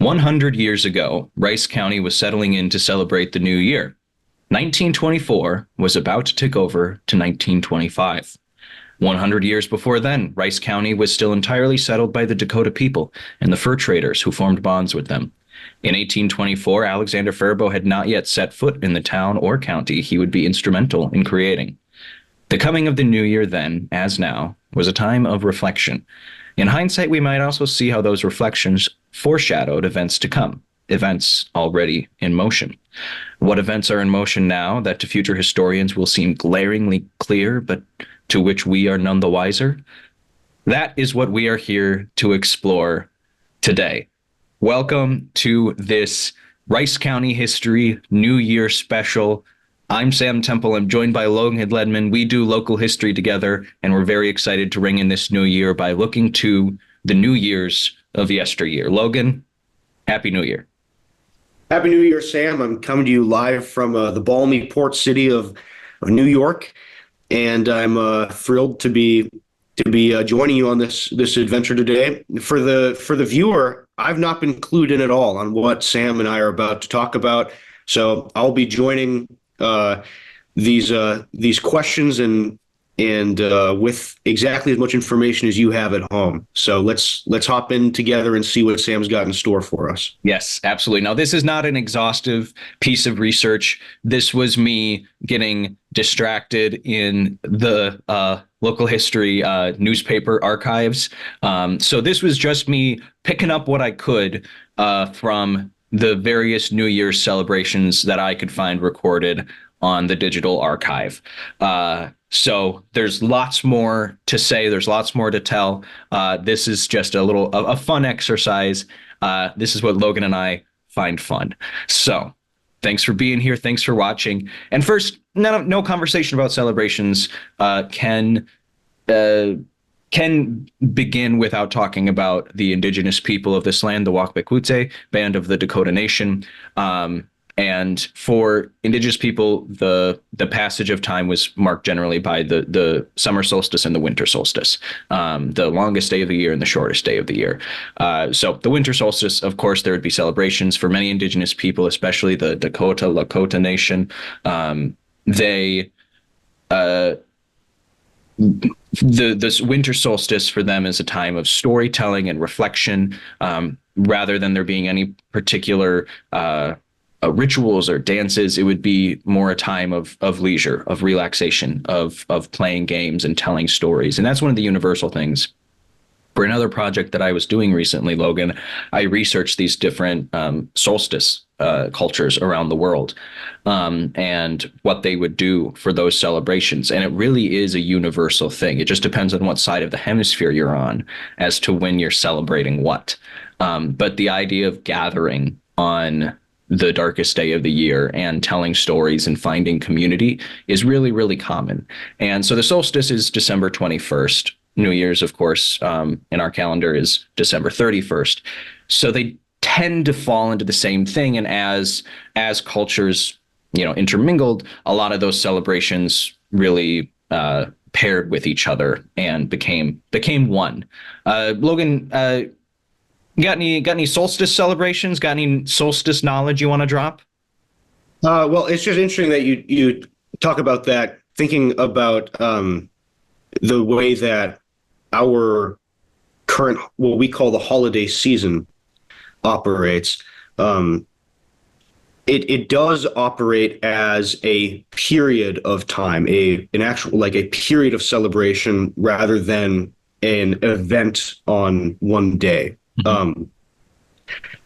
100 years ago, Rice County was settling in to celebrate the new year. 1924 was about to tick over to 1925. 100 years before then, Rice County was still entirely settled by the Dakota people and the fur traders who formed bonds with them. In 1824, Alexander Faribault had not yet set foot in the town or county he would be instrumental in creating. The coming of the new year then, as now, was a time of reflection. In hindsight, we might also see how those reflections foreshadowed events to come, events already in motion. What events are in motion now that to future historians will seem glaringly clear, but to which we are none the wiser? That is what we are here to explore today. Welcome to this Rice County History New Year special. I'm Sam Temple. I'm joined by Logan Ledman. We do local history together, and we're very excited to ring in this new year by looking to the New Years of yesteryear. Logan, Happy New Year. Happy New Year, Sam. I'm coming to you live from the balmy port city of New York, and I'm thrilled to be joining you on this adventure today. For the viewer, I've not been clued in at all on what Sam and I are about to talk about, so I'll be joining these questions and with exactly as much information as you have at home. So let's hop in together and see what Sam's got in store for us. Yes, absolutely. Now, this is not an exhaustive piece of research. This was me getting distracted in the local history newspaper archives. So this was just me picking up what I could from the various New Year's celebrations that I could find recorded on the digital archive. So there's lots more to say. There's lots more to tell. This is just a fun exercise. This is what Logan and I find fun. So thanks for being here. Thanks for watching. And first, no conversation about celebrations can begin without talking about the indigenous people of this land, the Wakbekute band of the Dakota Nation. And for indigenous people, the passage of time was marked generally by the summer solstice and the winter solstice, the longest day of the year and the shortest day of the year. So the winter solstice, of course, there would be celebrations for many indigenous people, especially the Dakota, Lakota Nation. This winter solstice for them is a time of storytelling and reflection, rather than there being any particular rituals or dances. It would be more a time of leisure, of relaxation, of playing games and telling stories. And that's one of the universal things. For another project that I was doing recently, Logan, I researched these different solstice cultures around the world, and what they would do for those celebrations. And it really is a universal thing. It just depends on what side of the hemisphere you're on as to when you're celebrating what. But the idea of gathering on the darkest day of the year and telling stories and finding community is really, really common. And so the solstice is December 21st. New Year's, of course, in our calendar is December 31st. So they tend to fall into the same thing. And as cultures, intermingled, a lot of those celebrations really paired with each other and became one. Logan, got any solstice celebrations? Got any solstice knowledge you want to drop? Well, it's just interesting that you talk about that, thinking about the way that our current, what we call the holiday season, operates. It does operate as a period of time, an actual, like a period of celebration rather than an event on one day. Mm-hmm.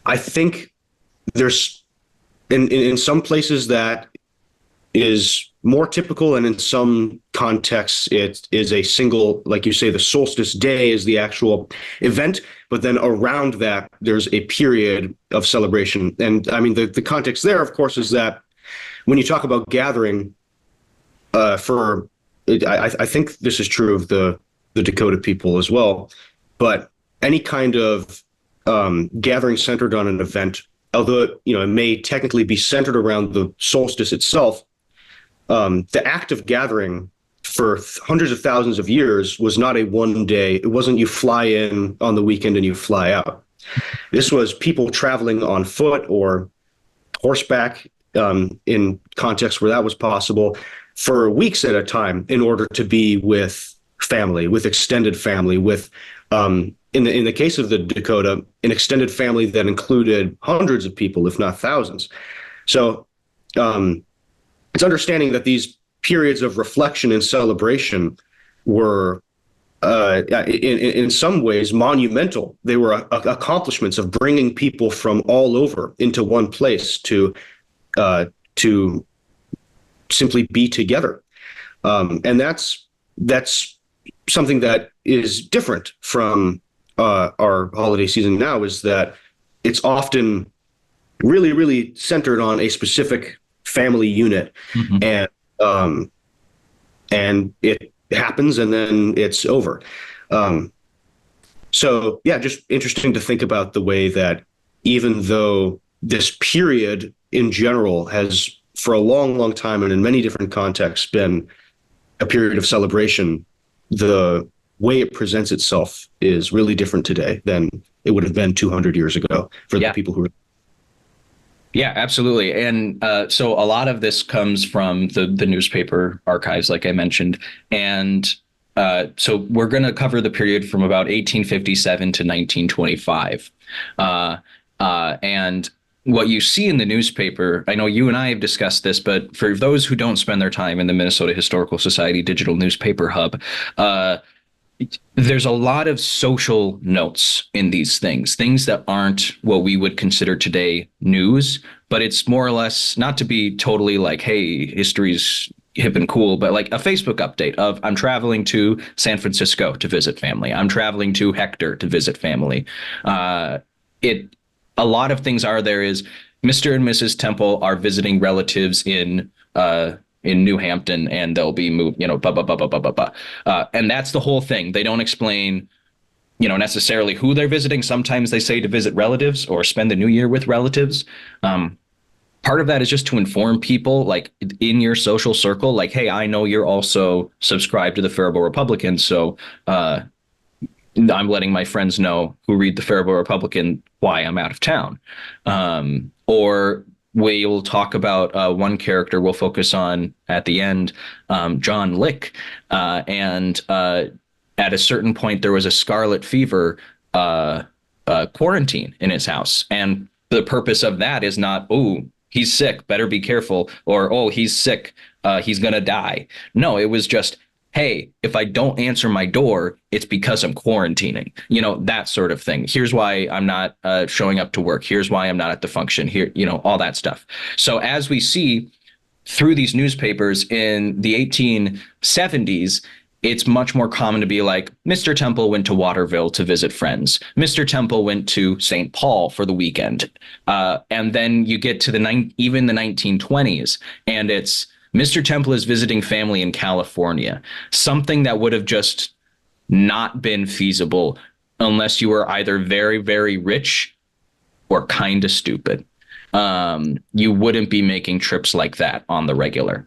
I think there's in some places that is more typical, and in some contexts it is a single, like you say, the solstice day is the actual event, but then around that there's a period of celebration. And I mean, the context there, of course, is that when you talk about gathering, I think this is true of the Dakota people as well, but any kind of gathering centered on an event, although it may technically be centered around the solstice itself, the act of gathering for hundreds of thousands of years was not a one day. It wasn't you fly in on the weekend and you fly out. This was people traveling on foot or horseback, in contexts where that was possible, for weeks at a time in order to be with family, with extended family, with in the case of the Dakota, an extended family that included hundreds of people, if not thousands. So it's understanding that these periods of reflection and celebration were in some ways monumental. They were accomplishments of bringing people from all over into one place to simply be together, and that's something that is different from our holiday season now. Is that it's often really centered on a specific family unit, Mm-hmm. and it happens and then it's over. So yeah, just interesting to think about the way that even though this period in general has for a long time and in many different contexts been a period of celebration, the way it presents itself is really different today than it would have been 200 years ago for the people who were. Yeah, absolutely. And so a lot of this comes from the newspaper archives, like I mentioned. And so we're going to cover the period from about 1857 to 1925. And what you see in the newspaper, I know you and I have discussed this, but for those who don't spend their time in the Minnesota Historical Society Digital Newspaper Hub, there's a lot of social notes in these things that aren't what we would consider today news, but it's more or less, not to be totally like, hey, history's hip and cool, but like a Facebook update of I'm traveling to San Francisco to visit family. I'm traveling to Hector to visit family. A lot of things are there is Mr. and Mrs. Temple are visiting relatives in New Hampton, and they'll be moved, blah, blah, blah, blah, blah, blah, blah. And that's the whole thing. They don't explain, necessarily who they're visiting. Sometimes they say to visit relatives or spend the new year with relatives. Part of that is just to inform people, like in your social circle, like, hey, I know you're also subscribed to the Faribault Republican, so I'm letting my friends know who read the Faribault Republican why I'm out of town. Or we will talk about one character we'll focus on at the end, John Lick. And at a certain point, there was a scarlet fever quarantine in his house. And the purpose of that is not, oh, he's sick, better be careful, or, oh, he's sick, he's going to die. No, it was just, hey, if I don't answer my door, it's because I'm quarantining, that sort of thing. Here's why I'm not showing up to work. Here's why I'm not at the function here, all that stuff. So as we see through these newspapers in the 1870s, it's much more common to be like, Mr. Temple went to Waterville to visit friends. Mr. Temple went to St. Paul for the weekend. And then you get to even the 1920s, and it's Mr. Temple is visiting family in California, something that would have just not been feasible unless you were either very, very rich or kind of stupid. You wouldn't be making trips like that on the regular.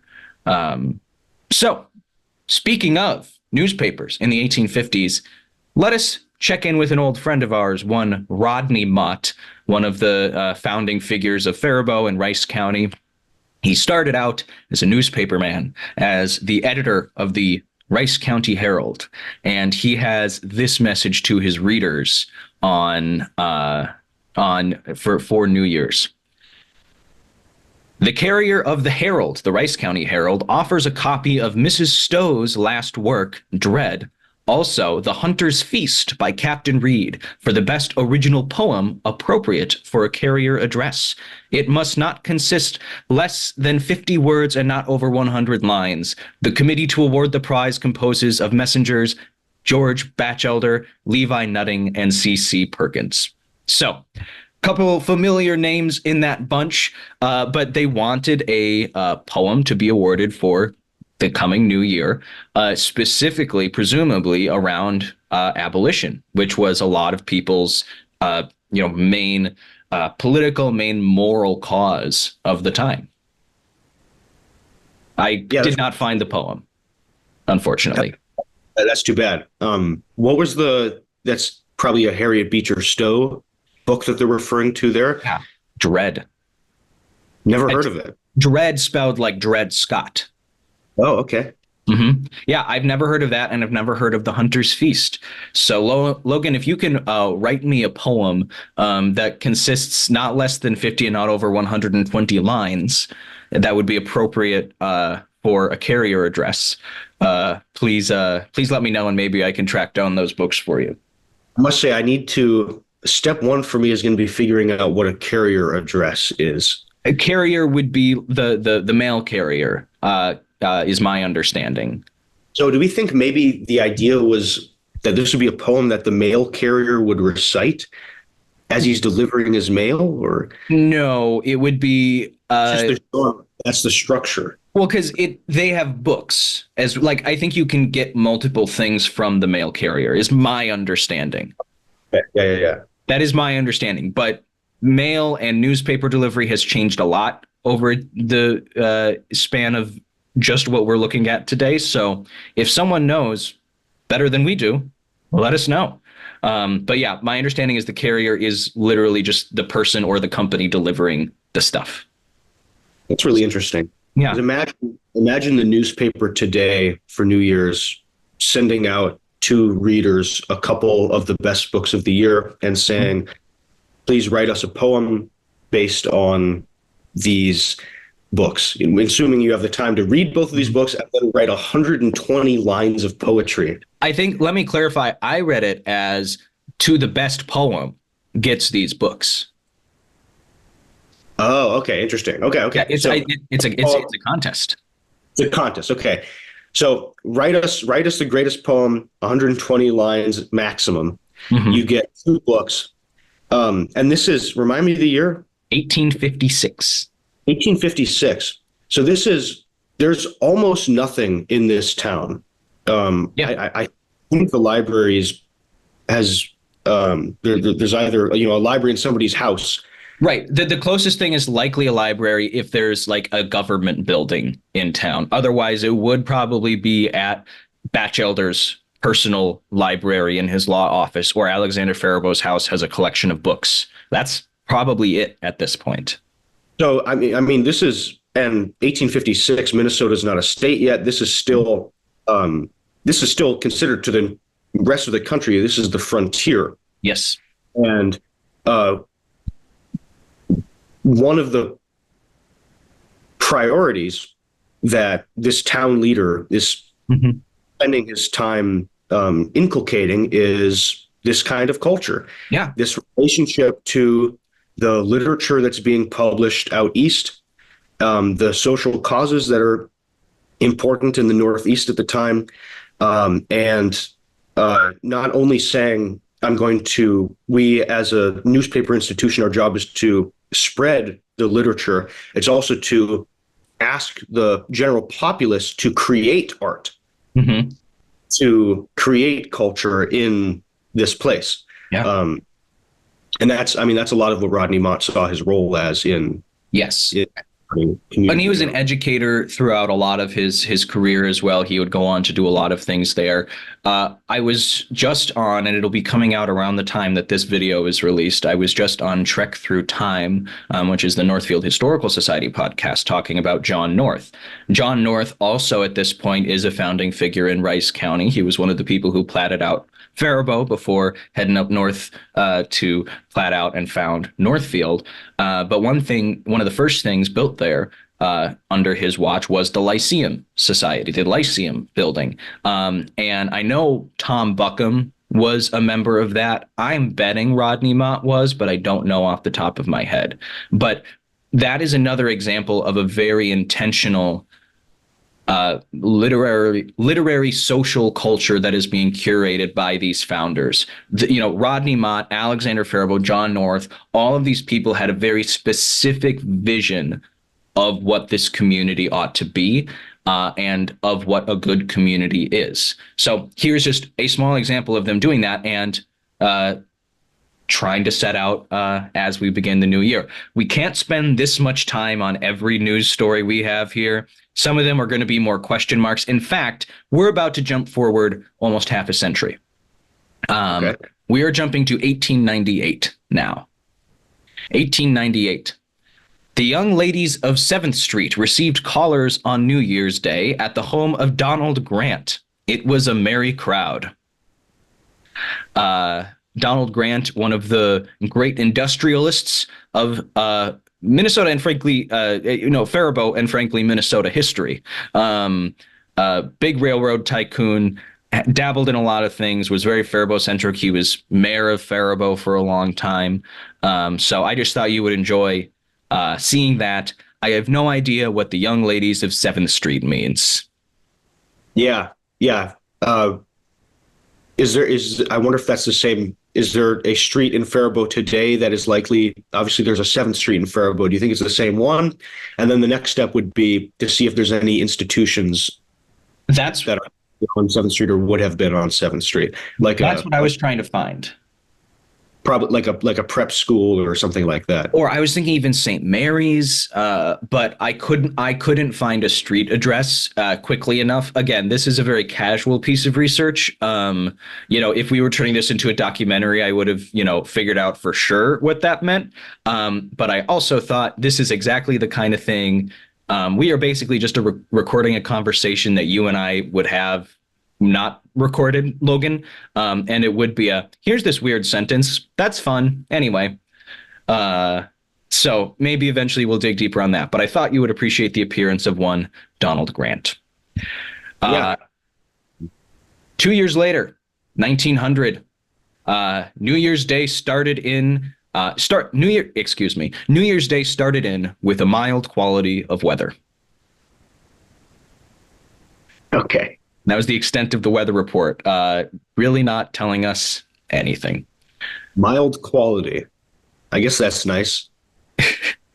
So speaking of newspapers in the 1850s, let us check in with an old friend of ours, one Rodney Mott, one of the founding figures of Faribault and Rice County. He started out as a newspaperman, as the editor of the Rice County Herald, and he has this message to his readers for New Year's. The carrier of the Herald, the Rice County Herald, offers a copy of Mrs. Stowe's last work, Dread. Also, The Hunter's Feast by Captain Reed for the best original poem appropriate for a carrier address. It must not consist less than 50 words and not over 100 lines. The committee to award the prize composes of messengers George Batchelder, Levi Nutting, and C.C. Perkins. So, couple familiar names in that bunch, but they wanted a poem to be awarded for the coming new year, specifically, presumably around abolition, which was a lot of people's, main political, main moral cause of the time. I did not find the poem, unfortunately. That's too bad. That's probably a Harriet Beecher Stowe book that they're referring to there? Yeah. Dread. Never heard of it. Dread spelled like Dred Scott. Oh, okay. Yeah, I've never heard of that, and I've never heard of the Hunter's Feast. So, Logan, if you can write me a poem that consists not less than 50 and not over 120 lines, that would be appropriate for a carrier address. Please let me know, and maybe I can track down those books for you. I must say, I need to. Step one for me is going to be figuring out what a carrier address is. A carrier would be the mail carrier. Is my understanding. So do we think maybe the idea was that this would be a poem that the mail carrier would recite as he's delivering his mail, or no, it would be that's the structure. Well, because they have books as like I think you can get multiple things from the mail carrier is my understanding. Yeah. That is my understanding, but mail and newspaper delivery has changed a lot over the span of just what we're looking at today. So if someone knows better than we do, let us know. But yeah, my understanding is the carrier is literally just the person or the company delivering the stuff. That's really interesting. Yeah. Imagine the newspaper today for New Year's sending out to readers a couple of the best books of the year and saying, please write us a poem based on these books, assuming you have the time to read both of these books and then write 120 lines of poetry. I think, let me clarify, I read it as to the best poem gets these books. Oh, okay. Interesting. Okay. Yeah, it's a contest. It's a contest. Okay. So write us the greatest poem, 120 lines maximum. You get 2 books. And this is, remind me of the year? 1856. 1856. So there's almost nothing in this town. I think the libraries has there's either a library in somebody's house. Right. The closest thing is likely a library if there's like a government building in town. Otherwise, it would probably be at Batchelder's personal library in his law office, or Alexander Faribault's house has a collection of books. That's probably it at this point. So I mean, this is, and 1856. Minnesota's not a state yet. This is still considered to the rest of the country. This is the frontier. Yes, and one of the priorities that this town leader is spending his time inculcating is this kind of culture. Yeah, this relationship to the literature that's being published out east, the social causes that are important in the Northeast at the time, and not only saying, we as a newspaper institution, our job is to spread the literature. It's also to ask the general populace to create art, to create culture in this place. Yeah. And that's a lot of what Rodney Mott saw his role as in. Yes. And he was an educator throughout a lot of his career as well. He would go on to do a lot of things there. I was just on, and it'll be coming out around the time that this video is released, I was just on Trek Through Time, which is the Northfield Historical Society podcast, talking about John North. John North also at this point is a founding figure in Rice County. He was one of the people who platted out Faribault before heading up north to plat out and found Northfield. But one of the first things built there under his watch was the Lyceum Society, the Lyceum building. And I know Tom Buckham was a member of that. I'm betting Rodney Mott was, but I don't know off the top of my head. But that is another example of a very intentional literary social culture that is being curated by these founders. Rodney Mott, Alexander Faribault, John North, all of these people had a very specific vision of what this community ought to be, and of what a good community is. So here's just a small example of them doing that and trying to set out as we begin the new year. We can't spend this much time on every news story we have here. Some of them are going to be more question marks. In fact, we're about to jump forward almost half a century. Okay. We are jumping to 1898 now. 1898. The young ladies of 7th Street received callers on New Year's Day at the home of Donald Grant. It was a merry crowd. Donald Grant, one of the great industrialists of Minnesota and frankly, Faribault and frankly, Minnesota history. Big railroad tycoon, dabbled in a lot of things, was very Faribault centric. He was mayor of Faribault for a long time. So I just thought you would enjoy seeing that. I have no idea what the young ladies of 7th Street means. Yeah, yeah. I wonder if that's the same. Is there a street in Faribault today that is likely, obviously there's a 7th Street in Faribault. Do you think it's the same one? And then the next step would be to see if there's any institutions that are on 7th Street or would have been on 7th Street. That's what I was trying to find. Probably like a prep school or something like that. Or I was thinking even St. Mary's, but I couldn't find a street address quickly enough. Again, this is a very casual piece of research. If we were turning this into a documentary, I would have, figured out for sure what that meant. But I also thought this is exactly the kind of thing. We are basically just recording a conversation that you and I would have not recorded, Logan. And it would be here's this weird sentence. That's fun. Anyway. So maybe eventually we'll dig deeper on that. But I thought you would appreciate the appearance of one Donald Grant. Yeah. 2 years later, 1900, New Year's Day started in New Year's Day started in with a mild quality of weather. Okay. That was the extent of the weather report. Really not telling us anything. Mild quality. I guess that's nice.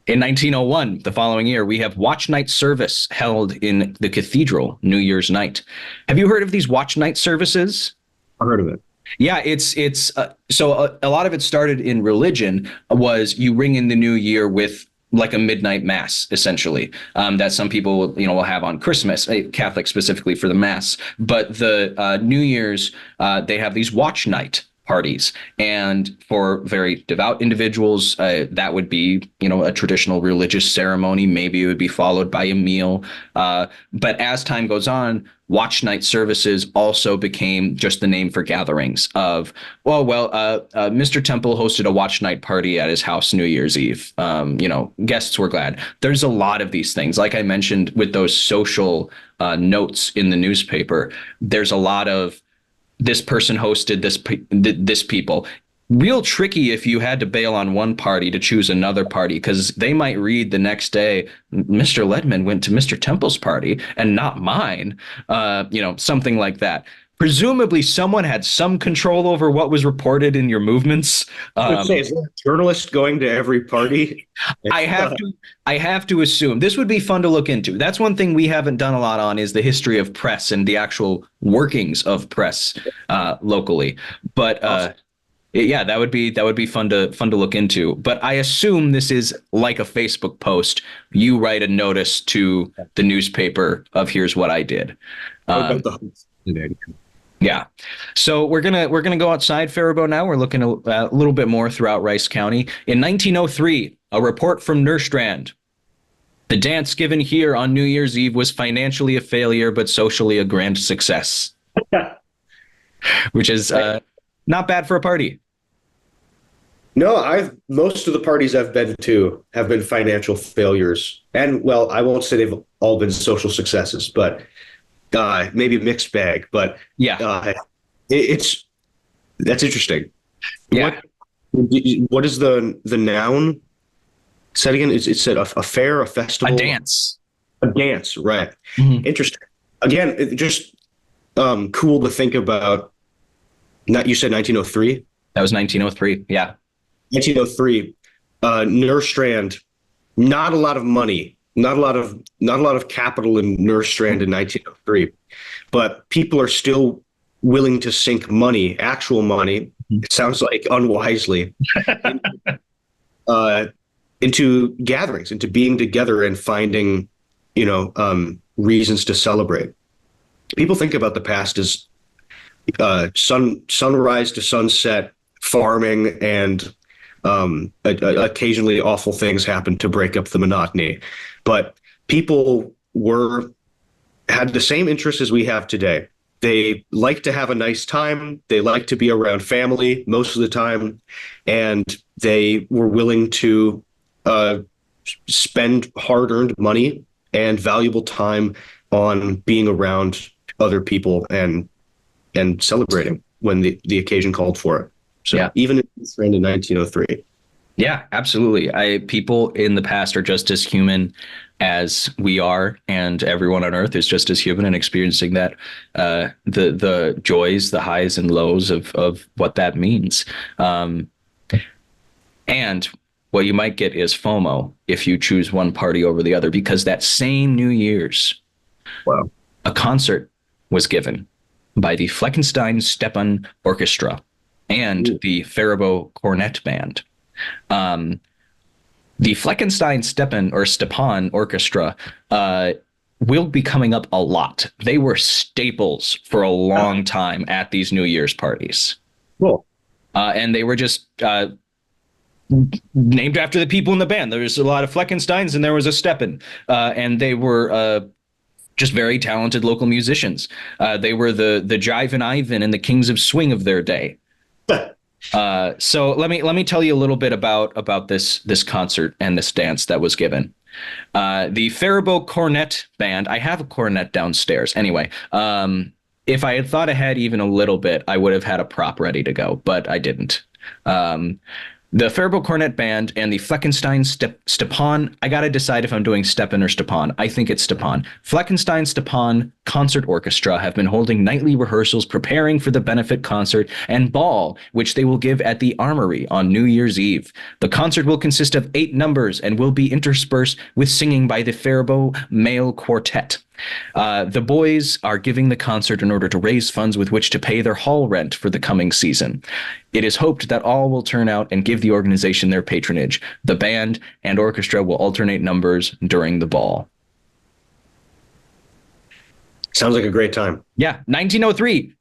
In 1901, the following year, we have watch night service held in the cathedral New Year's night. Have you heard of these watch night services? I've heard of it. Yeah, it's so a lot of it started in religion. Was you ring in the new year with like a midnight mass, essentially, that some people will have on Christmas, Catholic specifically for the mass. But the New Year's, they have these watch night parties, and for very devout individuals, that would be a traditional religious ceremony. Maybe it would be followed by a meal. But as time goes on, watch night services also became just the name for gatherings of, Mr. Temple hosted a watch night party at his house New Year's Eve. Guests were glad. There's a lot of these things. Like I mentioned with those social notes in the newspaper, there's a lot of this person hosted this people. Real tricky if you had to bail on one party to choose another party, because they might read the next day, Mr. Ledman went to Mr. Temple's party and not mine, something like that. Presumably someone had some control over what was reported in your movements. I would say, is there a journalist going to every party? I have to assume this would be fun to look into. That's one thing we haven't done a lot on, is the history of press and the actual workings of press locally. But yeah, that would be fun to look into. But I assume this is like a Facebook post. You write a notice to the newspaper of here's what I did. Yeah. So we're gonna go outside Faribault now. We're looking a little bit more throughout Rice County. In 1903, a report from Nerstrand. The dance given here on New Year's Eve was financially a failure, but socially a grand success. Which is not bad for a party. No, most of the parties I've been to have been financial failures. And well, I won't say they've all been social successes, but maybe a mixed bag, but yeah, that's interesting. Yeah. What is the noun? Said again. It said a fair, a festival, a dance, right? Mm-hmm. Interesting. Again, it just cool to think about. You said 1903. That was 1903. Yeah, 1903. Nerstrand. Not a lot of money. Not a lot of capital in Nerstrand in 1903, but people are still willing to sink money, actual money. It sounds like unwisely, into gatherings, into being together and finding, reasons to celebrate. People think about the past as sunrise to sunset, farming and Occasionally, awful things happen to break up the monotony, but people were had the same interests as we have today. They like to have a nice time. They like to be around family most of the time, and they were willing to uh, spend hard-earned money and valuable time on being around other people and celebrating when the occasion called for it. So Yeah. even in this trend in 1903. Yeah, absolutely. People in the past are just as human as we are, and everyone on Earth is just as human and experiencing that the joys, the highs and lows of what that means. Um, and what you might get is FOMO if you choose one party over the other, because that same New Year's, Wow. a concert was given by the Fleckenstein Stepan Orchestra and the Faribault Cornet Band. Um, the Fleckenstein Stepan Orchestra will be coming up a lot. They were staples for a long time at these New Year's parties. Cool. And they were just named after the people in the band. There was a lot of Fleckensteins and there was a Stepan. And they were just very talented local musicians. They were the Jive and Ivan and the Kings of Swing of their day. So let me tell you a little bit about this concert and this dance that was given. The Faribault Cornet Band. I have a cornet downstairs. Anyway, if I had thought ahead even a little bit, I would have had a prop ready to go, but I didn't. The Faribault Cornet Band and the Fleckenstein Stepan. I got to decide if I'm doing Stepan or Stepan. I think it's Stepan. Fleckenstein Stepan Concert Orchestra have been holding nightly rehearsals preparing for the benefit concert and ball, which they will give at the Armory on New Year's Eve. The concert will consist of 8 numbers and will be interspersed with singing by the Faribault Male Quartet. The boys are giving the concert in order to raise funds with which to pay their hall rent for the coming season. It is hoped that all will turn out and give the organization their patronage. The band and orchestra will alternate numbers during the ball. Sounds like a great time. Yeah, 1903.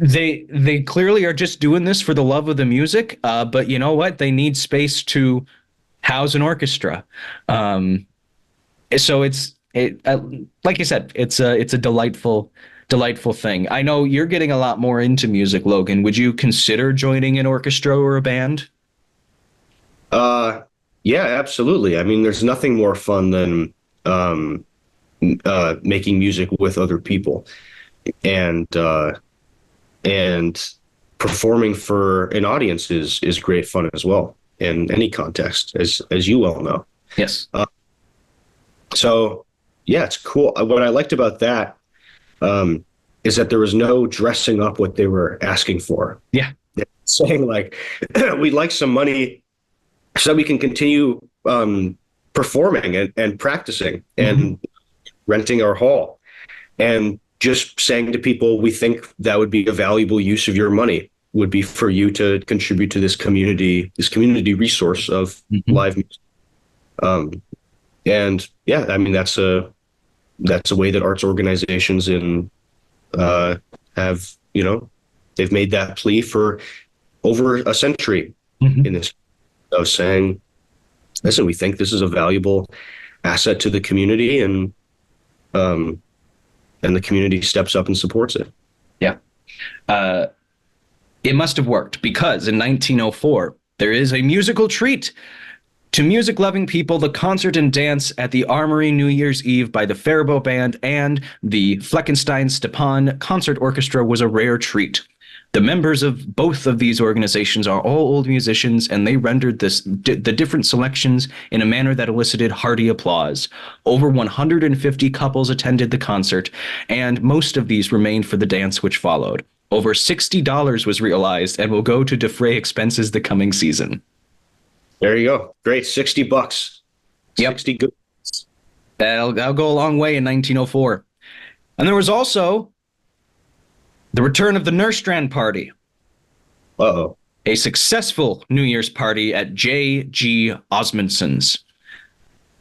They clearly are just doing this for the love of the music, but you know what? They need space to house an orchestra. So like you said, it's a delightful thing. I know you're getting a lot more into music, Logan. Would you consider joining an orchestra or a band? Yeah, absolutely. I mean, there's nothing more fun than making music with other people and performing for an audience is great fun as well in any context, as you well know. Yes. So yeah, it's cool. What I liked about that is that there was no dressing up what they were asking for. Yeah. They're saying like, we'd like some money so we can continue performing and practicing and renting our hall, and just saying to people, we think that would be a valuable use of your money would be for you to contribute to this community resource of live music. And yeah, I mean, that's a way that arts organizations have, they've made that plea for over a century in this, of saying, listen, we think this is a valuable asset to the community, and the community steps up and supports it. Yeah. It must have worked, because in 1904, there is a musical treat to music-loving people. The concert and dance at the Armory New Year's Eve by the Faribault Band and the Fleckenstein Stepan Concert Orchestra was a rare treat. The members of both of these organizations are all old musicians, and they rendered the different selections in a manner that elicited hearty applause. Over 150 couples attended the concert, and most of these remained for the dance which followed. Over $60 was realized and will go to defray expenses the coming season. There you go. Great. $60. Yep. 60 good. That'll go a long way in 1904. And there was also the return of the Nerstrand Party. Uh-oh. A successful New Year's party at J.G. Osmundson's.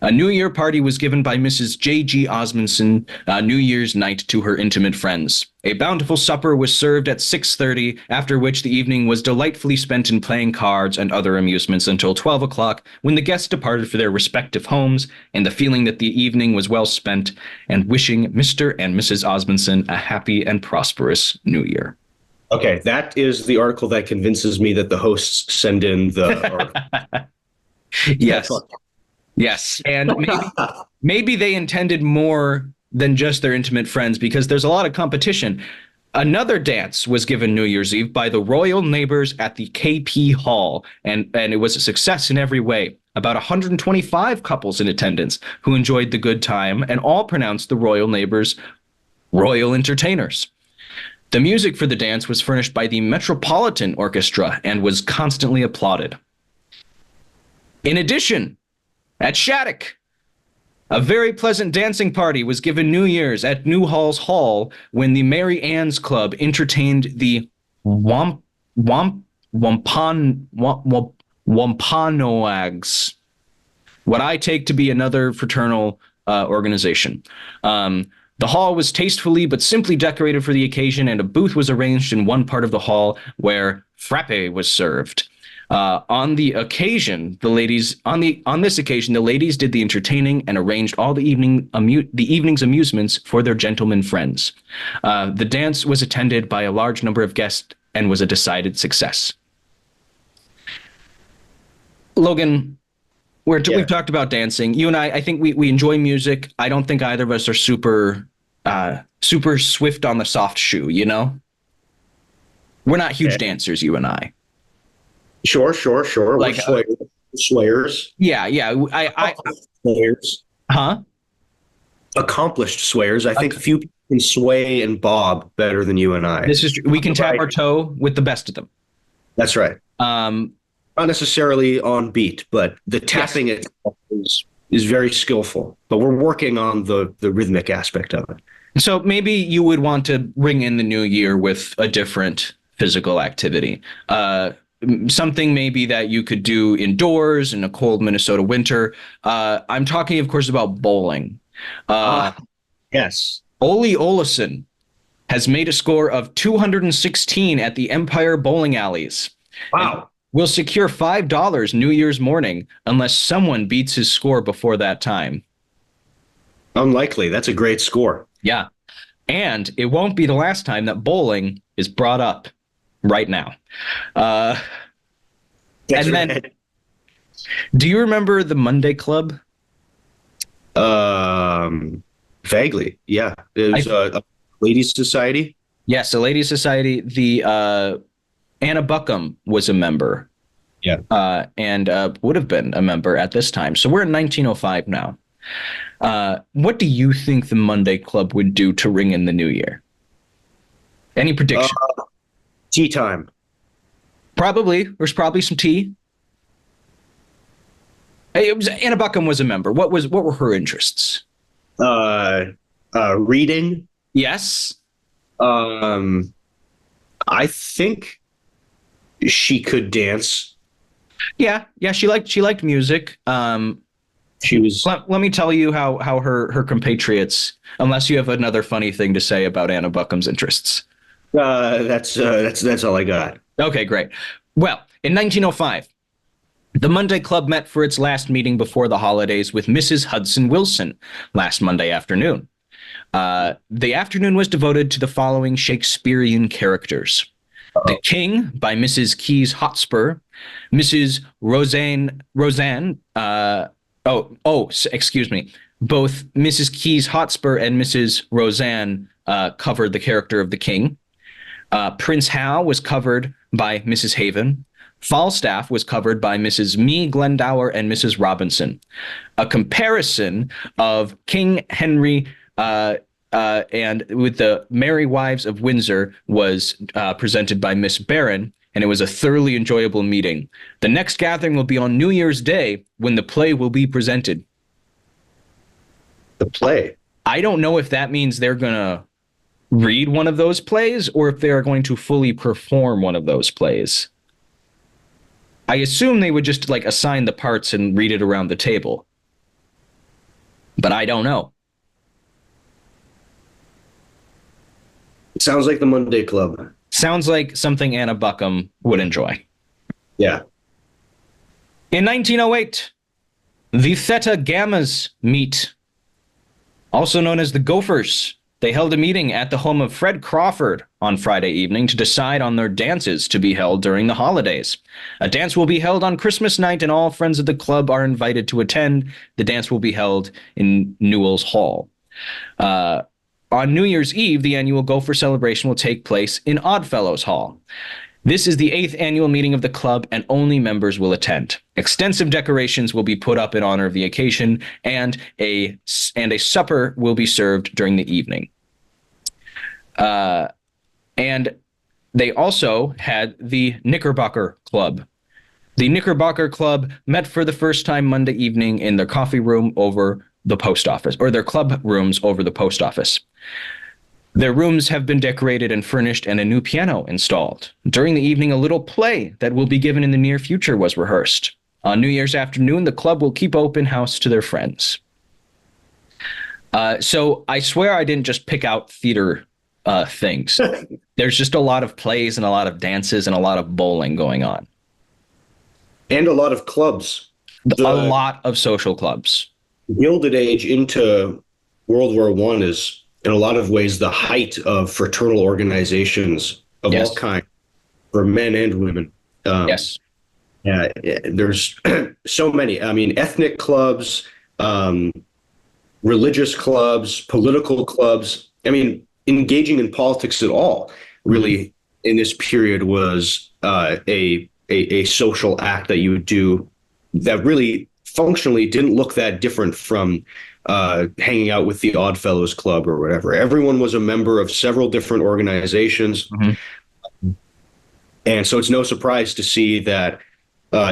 A New Year party was given by Mrs. J.G. Osmondson New Year's night to her intimate friends. A bountiful supper was served at 6:30, after which the evening was delightfully spent in playing cards and other amusements until 12 o'clock, when the guests departed for their respective homes, and the feeling that the evening was well spent, and wishing Mr. and Mrs. Osmondson a happy and prosperous New Year. Okay, that is the article that convinces me that the hosts send in the. Yes. Yes. And maybe they intended more than just their intimate friends, because there's a lot of competition. Another dance was given New Year's Eve by the royal neighbors at the KP Hall, and it was a success in every way. About 125 couples in attendance who enjoyed the good time, and all pronounced the royal neighbors royal entertainers. The music for the dance was furnished by the Metropolitan Orchestra and was constantly applauded. In addition, at Shattuck, a very pleasant dancing party was given New Year's at Newhall's Hall when the Mary Ann's Club entertained the Wampanoags, what I take to be another fraternal organization. The hall was tastefully but simply decorated for the occasion, and a booth was arranged in one part of the hall where frappe was served. On this occasion, the ladies did the entertaining and arranged all the evening's amusements for their gentlemen friends. The dance was attended by a large number of guests and was a decided success. Logan, we've talked about dancing. You and I think we enjoy music. I don't think either of us are super swift on the soft shoe, you know? We're not huge dancers, you and I. Sure. Like We're swayers. Yeah. Swayers. Huh? Accomplished swayers. I think few people can sway and bob better than you and I. This is we can tap our toe with the best of them. That's right. Not necessarily on beat, but the tapping itself is very skillful. But we're working on the rhythmic aspect of it. So maybe you would want to ring in the new year with a different physical activity. Something maybe that you could do indoors in a cold Minnesota winter. I'm talking, of course, about bowling. Yes. Ole Olesen has made a score of 216 at the Empire Bowling Alleys. Wow. Will secure $5 New Year's morning unless someone beats his score before that time. Unlikely. That's a great score. Yeah. And it won't be the last time that bowling is brought up right now. And then, do you remember the Monday Club? Vaguely, yeah. It was a ladies' society. Yes, a ladies' society. The Anna Buckham was a member. Yeah. And would have been a member at this time. So we're in 1905 now. What do you think the Monday Club would do to ring in the new year? Any prediction? Tea time. Probably. There's probably some tea. Hey, Anna Buckham was a member. What were her interests? Reading. Yes. I think she could dance. Yeah. She liked music. She was. Let me tell you how her compatriots. Unless you have another funny thing to say about Anna Buckham's interests. That's all I got. Okay, great. Well, in 1905, the Monday Club met for its last meeting before the holidays with Mrs. Hudson Wilson last Monday afternoon. The afternoon was devoted to the following Shakespearean characters. The King by Mrs. Keys Hotspur, Mrs. Roseanne, excuse me. Both Mrs. Keys Hotspur and Mrs. Roseanne covered the character of the King. Prince Hal was covered by Mrs. Haven. Falstaff was covered by Mrs. Mee Glendower and Mrs. Robinson. A comparison of King Henry and with the Merry Wives of Windsor was presented by Miss Barron, and it was a thoroughly enjoyable meeting. The next gathering will be on New Year's Day when the play will be presented. The play? I don't know if that means they're going to read one of those plays or if they are going to fully perform one of those plays. I assume they would just like assign the parts and read it around the table. but I don't know. It sounds like the Monday Club. Sounds like something Anna Buckham would enjoy. Yeah. In 1908, the Theta Gammas meet, also known as the Gophers. They held a meeting at the home of Fred Crawford on Friday evening to decide on their dances to be held during the holidays. A dance will be held on Christmas night, and all friends of the club are invited to attend. The dance will be held in Newell's Hall. On New Year's Eve, the annual Gopher celebration will take place in Oddfellows Hall. This is the 8th annual meeting of the club, and only members will attend. Extensive decorations will be put up in honor of the occasion, and a supper will be served during the evening. And they also had the Knickerbocker Club. The Knickerbocker Club met for the first time Monday evening in their coffee room over the post office, or their club rooms over the post office. Their rooms have been decorated and furnished, and a new piano installed. During the evening, a little play that will be given in the near future was rehearsed. On New Year's afternoon, the club will keep open house to their friends. So I swear I didn't just pick out theater things. There's just a lot of plays and a lot of dances and a lot of bowling going on. And a lot of clubs. A lot of social clubs. Gilded Age into World War I is, in a lot of ways, the height of fraternal organizations of all kinds for men and women. Yes. Yeah, there's so many. I mean, ethnic clubs, religious clubs, political clubs. I mean, engaging in politics at all really in this period was a social act that you would do that really functionally didn't look that different from hanging out with the Oddfellows Club or whatever. Everyone was a member of several different organizations. And so it's no surprise to see that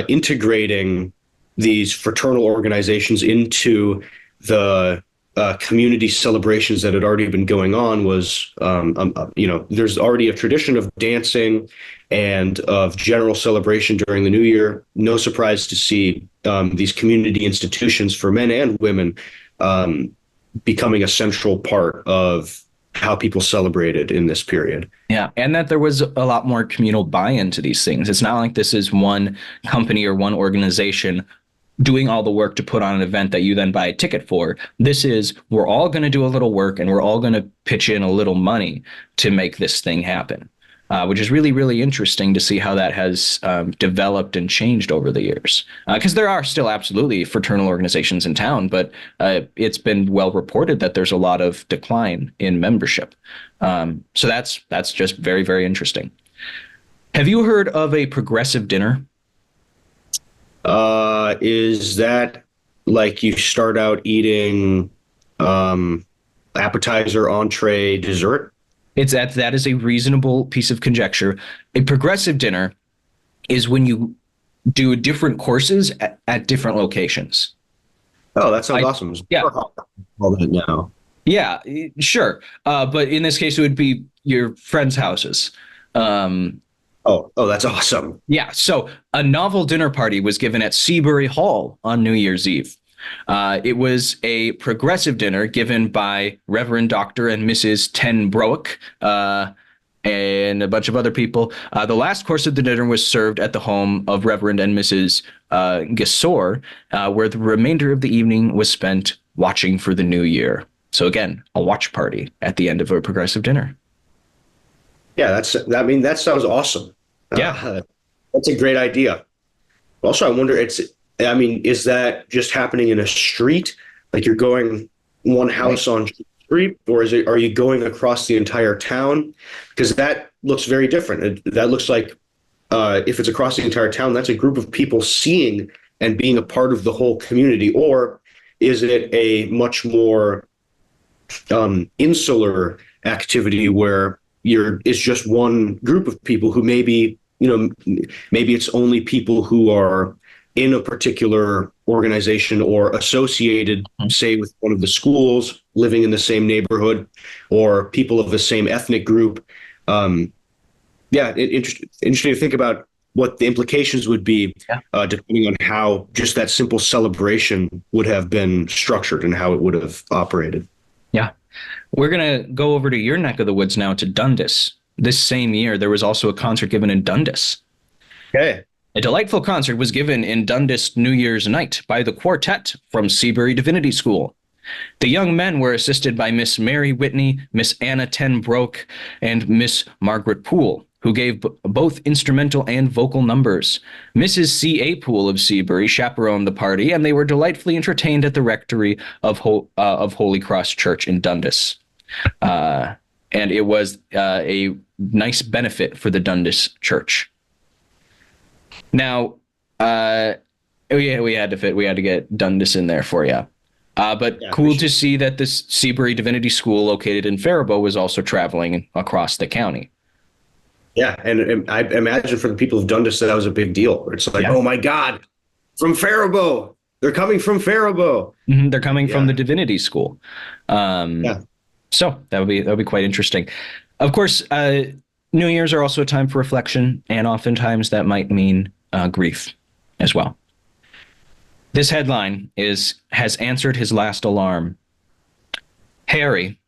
integrating these fraternal organizations into the community celebrations that had already been going on was, there's already a tradition of dancing and of general celebration during the new year. No surprise to see these community institutions for men and women becoming a central part of how people celebrated in this period. Yeah, and that there was a lot more communal buy-in to these things. It's not like this is one company or one organization doing all the work to put on an event that you then buy a ticket for. This is, we're all going to do a little work and we're all going to pitch in a little money to make this thing happen, which is really, really interesting to see how that has developed and changed over the years. Because there are still absolutely fraternal organizations in town, but it's been well reported that there's a lot of decline in membership. So that's just very, very interesting. Have you heard of a progressive dinner? Is that like you start out eating appetizer, entree, dessert? That is a reasonable piece of conjecture. A progressive dinner is when you do different courses at different locations. Oh, that sounds awesome. Yeah. All that now. Yeah, sure. But in this case, it would be your friends' houses. Oh, that's awesome. Yeah. So a novel dinner party was given at Seabury Hall on New Year's Eve. It was a progressive dinner given by Reverend Dr. and Mrs. Ten Broek and a bunch of other people. The last course of the dinner was served at the home of Reverend and Mrs. Gasor, where the remainder of the evening was spent watching for the new year. So again, a watch party at the end of a progressive dinner. Yeah, that sounds awesome. Yeah. That's a great idea. Also, I wonder, is that just happening in a street? Like you're going one house on street, or are you going across the entire town? Because that looks very different. That looks like if it's across the entire town, that's a group of people seeing and being a part of the whole community. Or is it a much more insular activity where it's just one group of people who maybe it's only people who are in a particular organization or associated, say, with one of the schools, living in the same neighborhood, or people of the same ethnic group. Interesting to think about what the implications would be, Yeah. depending on how just that simple celebration would have been structured and how it would have operated. Yeah. We're going to go over to your neck of the woods now, to Dundas. This same year, there was also a concert given in Dundas. Okay. A delightful concert was given in Dundas New Year's night by the quartet from Seabury Divinity School. The young men were assisted by Miss Mary Whitney, Miss Anna Ten Broke, and Miss Margaret Poole, who gave both instrumental and vocal numbers. Mrs. C.A. Poole of Seabury chaperoned the party, and they were delightfully entertained at the rectory of Holy Cross Church in Dundas. And it was a nice benefit for the Dundas Church. Now, we had to get Dundas in there for you. But yeah, cool to see that this Seabury Divinity School located in Faribault was also traveling across the county. Yeah, and I imagine for the people of Dundas that was a big deal. It's like, oh my God, from Faribault. They're coming from Faribault. Mm-hmm. They're coming from the Divinity School. So that would be quite interesting. Of course, New Year's are also a time for reflection, and oftentimes that might mean grief as well. This headline has answered his last alarm. Harry,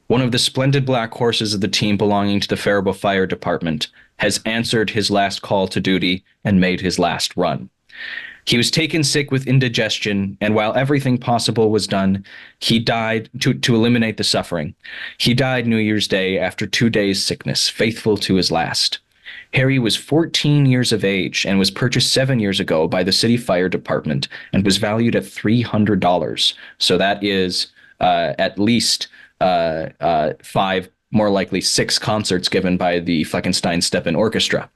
one of the splendid black horses of the team belonging to the Faribault Fire Department, has answered his last call to duty and made his last run. He was taken sick with indigestion, and while everything possible was done, he died to eliminate the suffering. He died New Year's Day after 2 days' sickness, faithful to his last. Harry was 14 years of age and was purchased 7 years ago by the city fire department and was valued at $300. So that is at least 5, more likely 6 concerts given by the Fleckenstein Stephen Orchestra.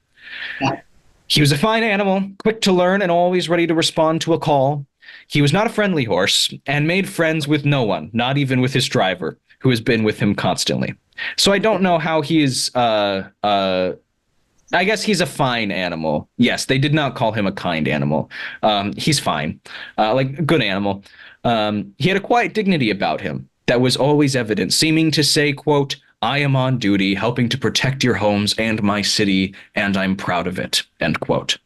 Yeah. He was a fine animal, quick to learn and always ready to respond to a call. He was not a friendly horse and made friends with no one, not even with his driver, who has been with him constantly. So I don't know how he is... I guess he's a fine animal. Yes, they did not call him a kind animal. He's fine, like a good animal. He had a quiet dignity about him that was always evident, seeming to say, quote, "I am on duty, helping to protect your homes and my city, and I'm proud of it," end quote.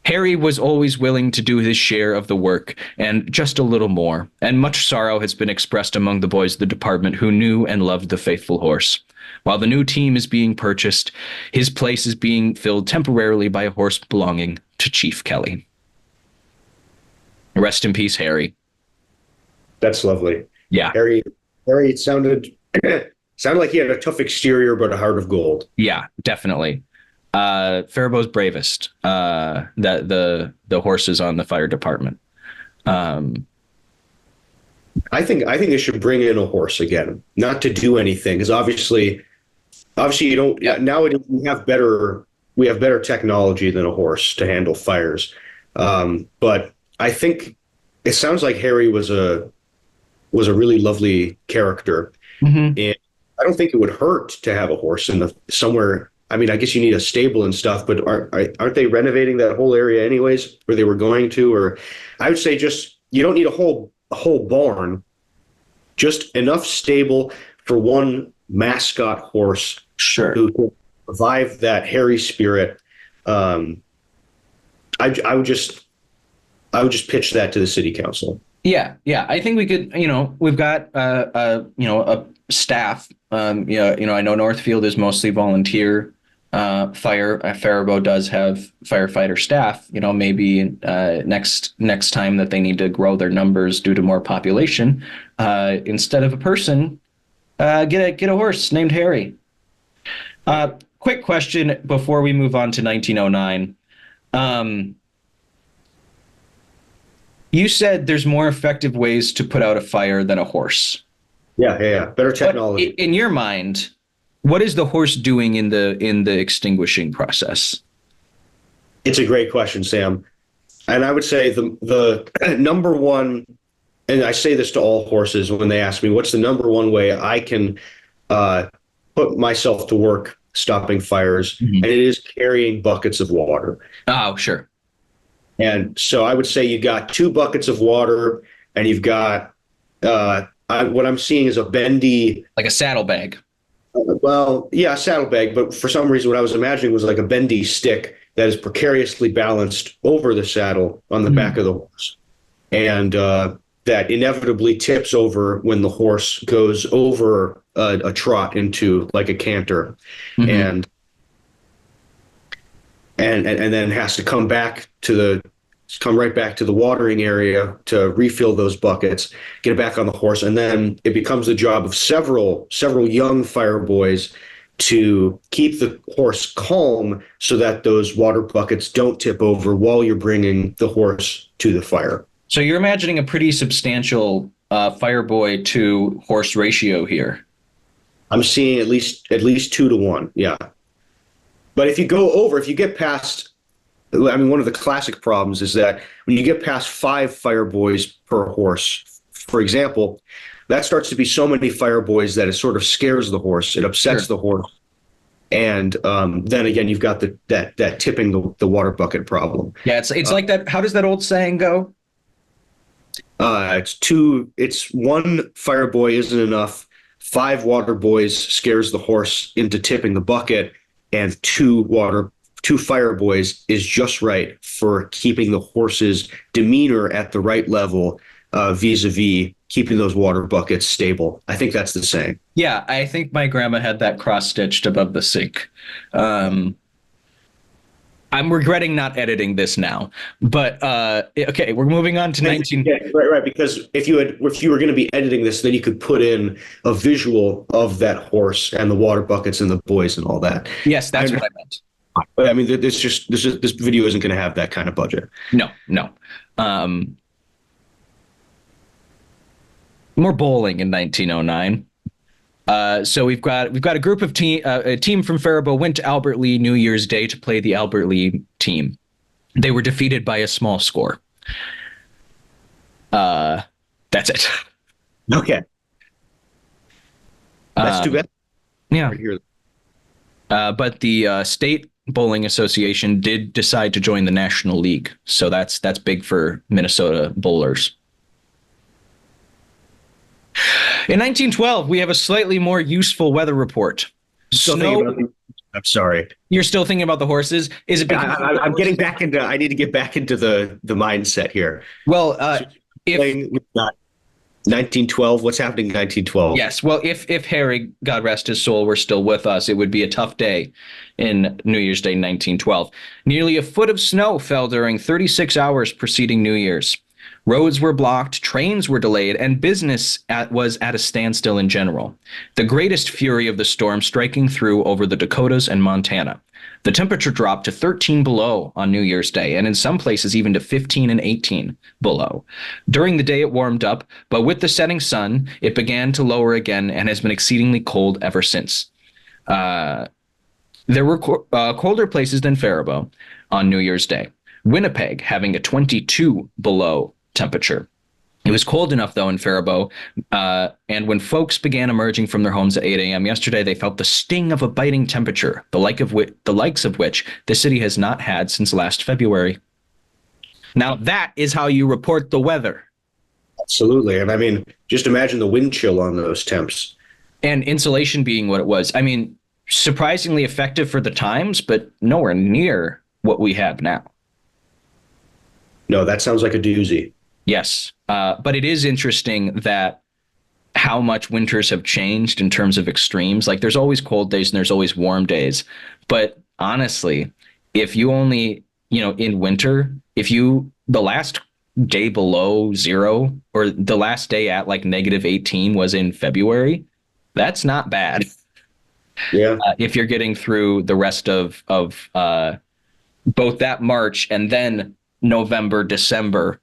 Harry was always willing to do his share of the work, and just a little more, and much sorrow has been expressed among the boys of the department who knew and loved the faithful horse. While the new team is being purchased, his place is being filled temporarily by a horse belonging to Chief Kelly. Rest in peace, Harry. That's lovely. Yeah. Harry, it sounded like he had a tough exterior, but a heart of gold. Yeah, definitely. Faribault's bravest, the horses on the fire department. I think they should bring in a horse again, not to do anything, because obviously you don't. Yeah. Nowadays we have better technology than a horse to handle fires. But I think it sounds like Harry was a really lovely character, and I don't think it would hurt to have a horse somewhere. I mean, I guess you need a stable and stuff, but aren't they renovating that whole area anyways, where they were going to? Or I would say just you don't need a whole barn, just enough stable for one mascot horse. Sure. Who can revive that Harry spirit. I would just pitch that to the city council. Yeah. I think we could. We've got a staff. I know Northfield is mostly volunteer. Faribault does have firefighter staff. Maybe next time that they need to grow their numbers due to more population, instead of a person, get a horse named Harry. Quick question before we move on to 1909. You said there's more effective ways to put out a fire than a horse. Yeah. Better technology. But in your mind, what is the horse doing in the extinguishing process? It's a great question, Sam. And I would say the number one, and I say this to all horses when they ask me, what's the number one way I can put myself to work stopping fires? And it is carrying buckets of water. Oh, sure. And so I would say you got 2 buckets of water, and you've got what I'm seeing is a bendy, like a saddlebag. Well, yeah, a saddlebag, but for some reason what I was imagining was like a bendy stick that is precariously balanced over the saddle on the back of the horse, and that inevitably tips over when the horse goes over a trot into like a canter, and and then has to come right back to the watering area to refill those buckets, get it back on the horse, and then it becomes the job of several young fire boys to keep the horse calm so that those water buckets don't tip over while you're bringing the horse to the fire. So you're imagining a pretty substantial fire boy to horse ratio here. I'm seeing at least 2 to 1. Yeah. But if you get past, I mean, one of the classic problems is that when you get past 5 fire boys per horse, for example, that starts to be so many fire boys that it sort of scares the horse. It upsets the horse. And then again, you've got that tipping the water bucket problem. Yeah, it's like that. How does that old saying go? It's 1 fire boy isn't enough. 5 water boys scares the horse into tipping the bucket, and 2 fire boys is just right for keeping the horse's demeanor at the right level, vis-a-vis keeping those water buckets stable. I think that's the saying. Yeah, I think my grandma had that cross-stitched above the sink. I'm regretting not editing this now, but okay, we're moving on to 19. Yeah, right. Because if you were going to be editing this, then you could put in a visual of that horse and the water buckets and the boys and all that. Yes, that's what I meant. But I mean, this video isn't going to have that kind of budget. No. More bowling in 1909. So we've got a group of a team from Faribault went to Albert Lea New Year's Day to play the Albert Lea team. They were defeated by a small score. That's it. Okay. That's too bad. Yeah. But the state bowling association did decide to join the National League, so that's big for Minnesota bowlers. In 1912, we have a slightly more useful weather report. I'm sorry. You're still thinking about the horses? Is it? I'm getting back into. I need to get back into the mindset here. Well, if 1912, what's happening in 1912? Yes. Well, if Harry, God rest his soul, were still with us, it would be a tough day in New Year's Day 1912. Nearly a foot of snow fell during 36 hours preceding New Year's. Roads were blocked, trains were delayed, and business was at a standstill in general. The greatest fury of the storm striking through over the Dakotas and Montana. The temperature dropped to 13 below on New Year's Day, and in some places even to 15 and 18 below. During the day it warmed up, but with the setting sun, it began to lower again and has been exceedingly cold ever since. There were colder places than Faribault on New Year's Day. Winnipeg having a 22 below temperature. It was cold enough, though, in Faribault, and when folks began emerging from their homes at 8 a.m. yesterday, they felt the sting of a biting temperature, the likes of which the city has not had since last February. Now, that is how you report the weather. Absolutely. And I mean, just imagine the wind chill on those temps. And insulation being what it was. I mean, surprisingly effective for the times, but nowhere near what we have now. No, that sounds like a doozy. Yes. But it is interesting that how much winters have changed in terms of extremes. Like there's always cold days and there's always warm days. But honestly, if you only, in winter, the last day below zero or the last day at like -18 was in February, that's not bad. Yeah. If you're getting through the rest of both that March and then November, December,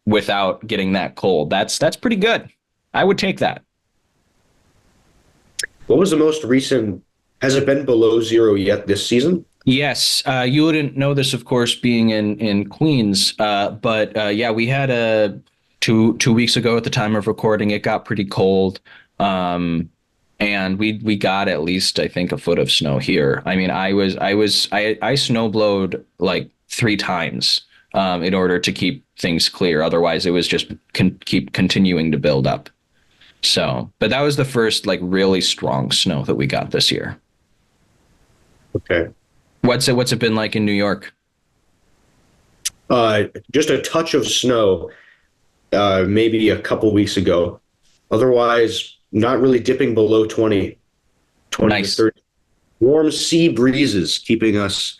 without getting that cold. That's pretty good. I would take that. What was the most recent? Has it been below zero yet this season? Yes. You wouldn't know this, of course, being in Queens. But yeah, we had two weeks ago at the time of recording, it got pretty cold. And we got at least, I think, a foot of snow here. I mean, I snowblowed like 3 times in order to keep things clear. Otherwise, it was just keep continuing to build up. So, but that was the first like really strong snow that we got this year. Okay. What's it been like in New York? Just a touch of snow, maybe a couple weeks ago. Otherwise, not really dipping below 20 to Nice. 30. Warm sea breezes keeping us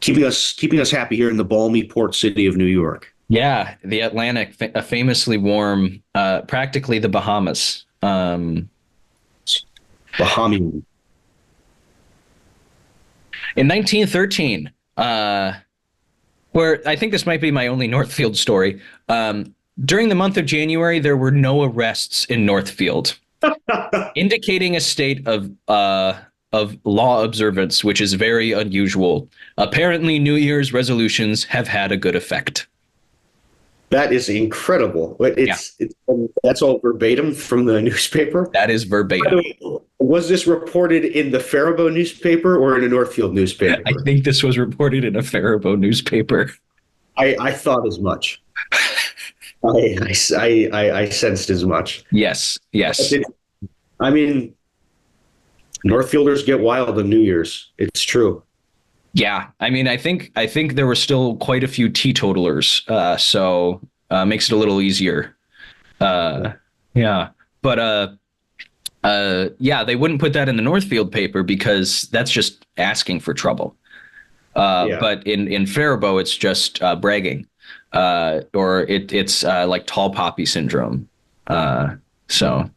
happy here in the balmy port city of New York. Yeah, the Atlantic, famously warm, practically the Bahamas. Bahamian. In 1913, where I think this might be my only Northfield story. During the month of January, there were no arrests in Northfield, indicating a state of law observance, which is very unusual. Apparently, New Year's resolutions have had a good effect. That is incredible. Yeah, That's all verbatim from the newspaper. that is By the verbatim. way, was this reported in the Faribault newspaper or in a Northfield I newspaper? think this was reported in a Faribault newspaper. I thought as much. I sensed as much. Yes, yes. I mean, Northfielders get wild on New Year's. It's true. Yeah, I mean, I think there were still quite a few teetotalers, so makes it a little easier. Uh, yeah, but yeah, they wouldn't put that in the Northfield paper because that's just asking for trouble. Yeah. But in Faribault, it's just bragging, or it's like tall poppy syndrome. So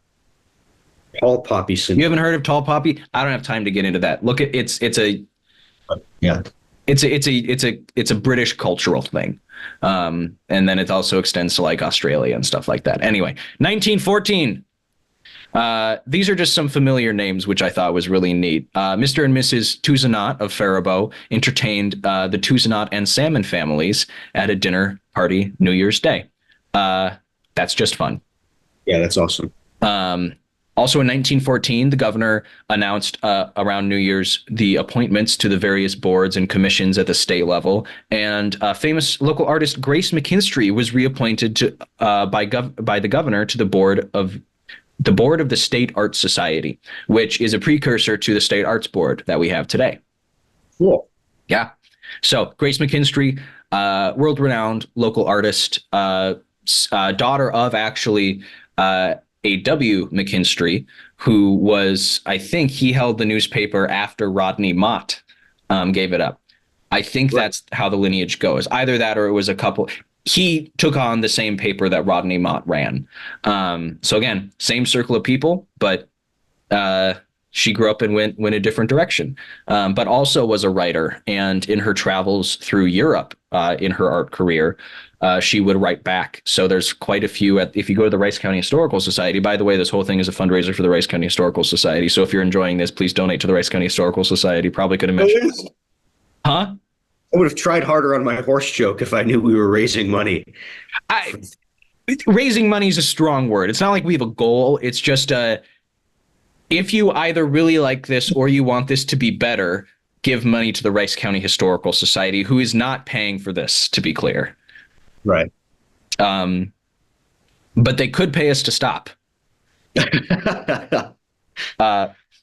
Paul Poppy you syndrome. haven't heard of tall poppy? I don't have time to get into that. Look at it's a Yeah. it's a British cultural thing. And then it also extends to like Australia and stuff like that. Anyway, 1914. These are just some familiar names, which I thought was really neat. Mr. and Mrs. Touzenot of Faribault entertained the Touzenot and Salmon families at a dinner party New Year's Day. That's just fun. Yeah, that's awesome. Also in 1914, the governor announced around New Year's the appointments to the various boards and commissions at the state level, and famous local artist Grace McKinstry was reappointed to by the governor to the board of the State Arts Society, which is a precursor to the State Arts Board that we have today. Cool. Yeah. So Grace McKinstry, world-renowned local artist, daughter of actually A.W. McKinstry, who was, I think he held the newspaper after Rodney Mott gave it up. I think that's how the lineage goes. Either that or it was a couple. He took on the same paper that Rodney Mott ran. So again, same circle of people, but she grew up and went a different direction, but also was a writer. And in her travels through Europe in her art career, she would write back. So there's quite a few. If you go to the Rice County Historical Society, by the way, this whole thing is a fundraiser for the Rice County Historical Society. So if you're enjoying this, please donate to the Rice County Historical Society. Probably could have mentioned. Huh? I would have tried harder on my horse joke if I knew we were raising money. Raising money is a strong word. It's not like we have a goal. It's just if you either really like this or you want this to be better, give money to the Rice County Historical Society, who is not paying for this, to be clear. Right. But they could pay us to stop.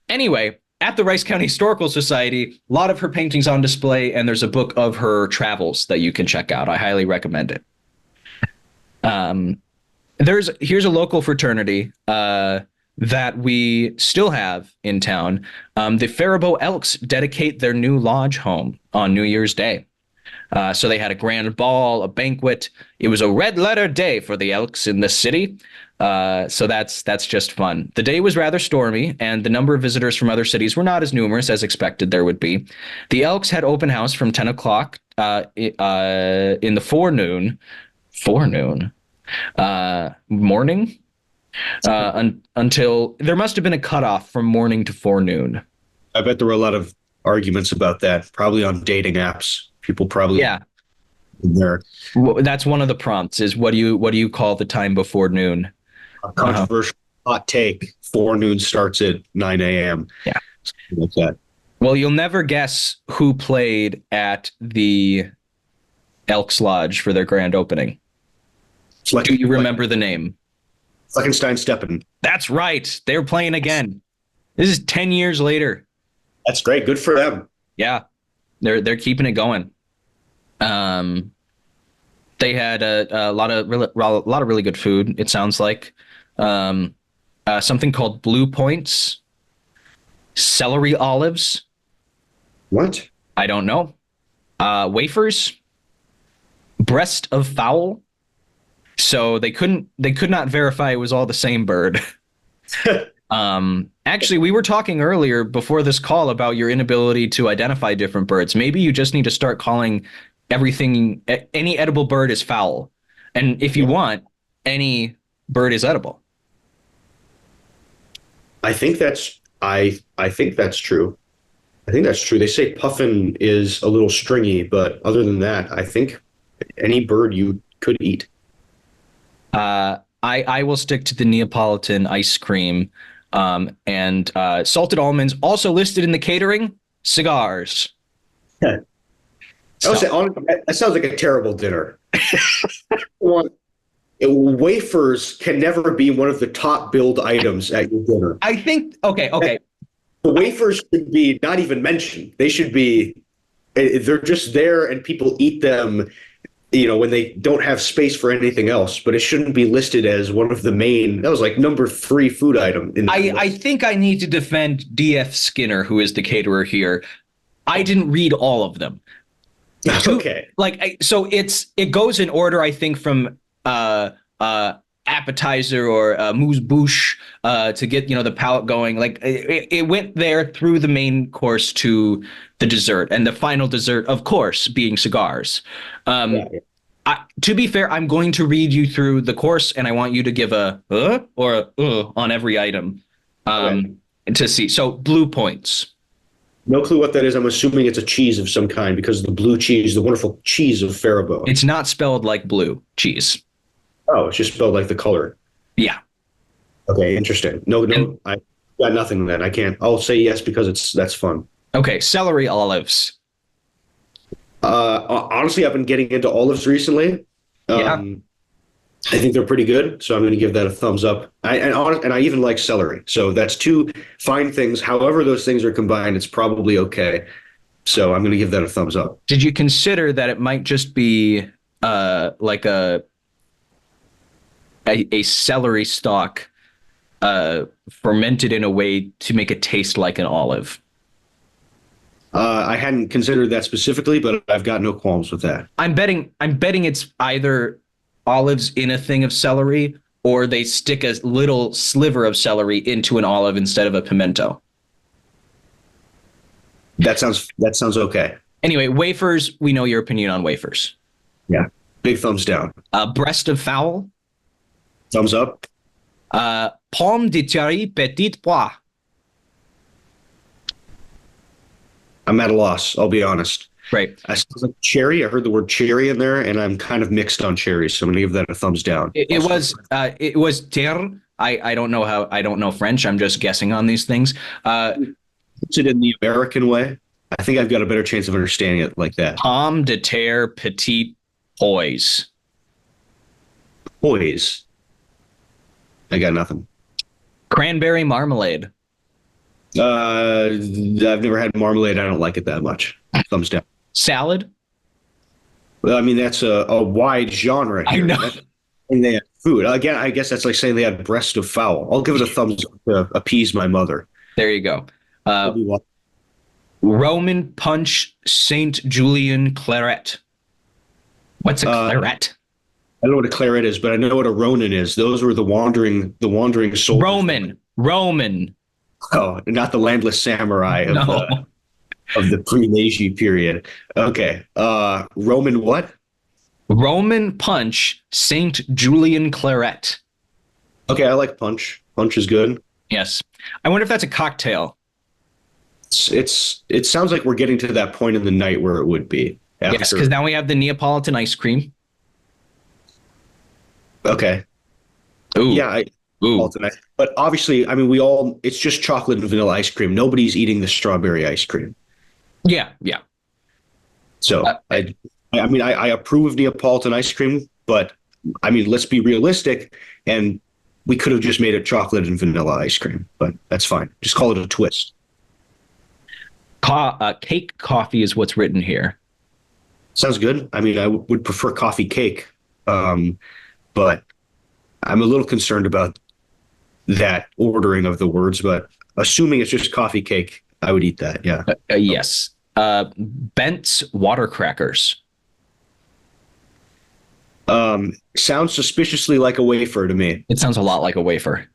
Anyway, at the Rice County Historical Society, a lot of her paintings on display, and there's a book of her travels that you can check out. I highly recommend it. Here's a local fraternity that we still have in town. The Faribault Elks dedicate their new lodge home on New Year's Day. So they had a grand ball, a banquet. It was a red letter day for the Elks in the city. So that's just fun. The day was rather stormy, and the number of visitors from other cities were not as numerous as expected there would be. The Elks had open house from 10 o'clock in the morning until there must have been a cutoff from morning to forenoon. I bet there were a lot of arguments about that, probably on dating apps. People probably there. Well, that's one of the prompts is what do you call the time before noon? A controversial hot take. Forenoon starts at 9 a.m. Yeah. Something like that. Well, you'll never guess who played at the Elks Lodge for their grand opening. Do you remember the name? Fleckenstein Steppen. That's right. They're playing again. This is 10 years later. That's great. Good for them. Yeah. they're keeping it going. Um, they had a lot of really good food. It sounds like um, something called Blue Points, celery olives. What? I don't know. Wafers, breast of fowl. So they could not verify it was all the same bird. Actually, we were talking earlier before this call about your inability to identify different birds. Maybe you just need to start calling everything, any edible bird is fowl. And if you want, any bird is edible. I think that's I think that's true. I think that's true. They say puffin is a little stringy, but other than that, I think any bird you could eat. I will stick to the Neapolitan ice cream, and salted almonds also listed in the catering. Cigars. Yeah. I would say honestly, that sounds like a terrible dinner. Well, wafers can never be one of the top billed items at your dinner. I think okay. The wafers should be not even mentioned. They should be, they're just there and people eat them, when they don't have space for anything else, but it shouldn't be listed as one of the main, that was like number 3 food item. I think I need to defend D.F. Skinner, who is the caterer here. I didn't read all of them. Okay. So it goes in order, I think, from appetizer or mousse bouche to get the palate going. Like it went there through the main course to the dessert, and the final dessert, of course, being cigars. Yeah. To be fair, I'm going to read you through the course, and I want you to give a or a on every item to see. So Blue Points. No clue what that is. I'm assuming it's a cheese of some kind because of the blue cheese, the wonderful cheese of Faribault. It's not spelled like blue cheese. Oh, it's just spelled like the color. Yeah. Okay, interesting. No, I got nothing then. I can't. I'll say yes because that's fun. Okay, celery olives. Honestly, I've been getting into olives recently. I think they're pretty good, so I'm going to give that a thumbs up. And I even like celery. So that's 2 fine things. However those things are combined, it's probably okay. So I'm going to give that a thumbs up. Did you consider that it might just be like a celery stalk fermented in a way to make it taste like an olive? I hadn't considered that specifically, but I've got no qualms with that. I'm betting it's either olives in a thing of celery, or they stick a little sliver of celery into an olive instead of a pimento. That sounds okay. Anyway, wafers, we know your opinion on wafers. Yeah. Big thumbs down. Breast of fowl. Thumbs up. Pomme de terre petit pois. I'm at a loss, I'll be honest. Right. I sounds like cherry. I heard the word cherry in there, and I'm kind of mixed on cherries, so I'm gonna give that a thumbs down. It was terre. I don't know French. I'm just guessing on these things. It's it in the American way. I think I've got a better chance of understanding it like that. Pomme de terre petit pois. Poise. I got nothing. Cranberry marmalade. I've never had marmalade. I don't like it that much. Thumbs down. Salad. Well, I mean, that's a wide genre here. I know. And they had food. Again, I guess that's like saying they had breast of fowl. I'll give it a thumbs up to appease my mother. There you go. Roman punch Saint Julian claret. What's a claret? I don't know what a claret is, but I know what a Ronin is. Those were the wandering soldiers. Roman. Oh, not the landless samurai of the pre-Meiji period. Okay. Roman what? Roman punch Saint Julian claret. Okay, I like punch. Punch is good. Yes. I wonder if that's a cocktail. It sounds like we're getting to that point in the night where it would be. Yes, because now we have the Neapolitan ice cream. Okay. Ooh. Yeah, but obviously, I mean, it's just chocolate and vanilla ice cream. Nobody's eating the strawberry ice cream. Yeah. So I approve of Neapolitan ice cream, but I mean, let's be realistic. And we could have just made it chocolate and vanilla ice cream, but that's fine. Just call it a twist. Cake coffee is what's written here. Sounds good. I mean, I would prefer coffee cake, but I'm a little concerned about that ordering of the words. But assuming it's just coffee cake, I would eat that. Yeah. Yes. Bent's water crackers. Sounds suspiciously like a wafer to me. It sounds a lot like a wafer.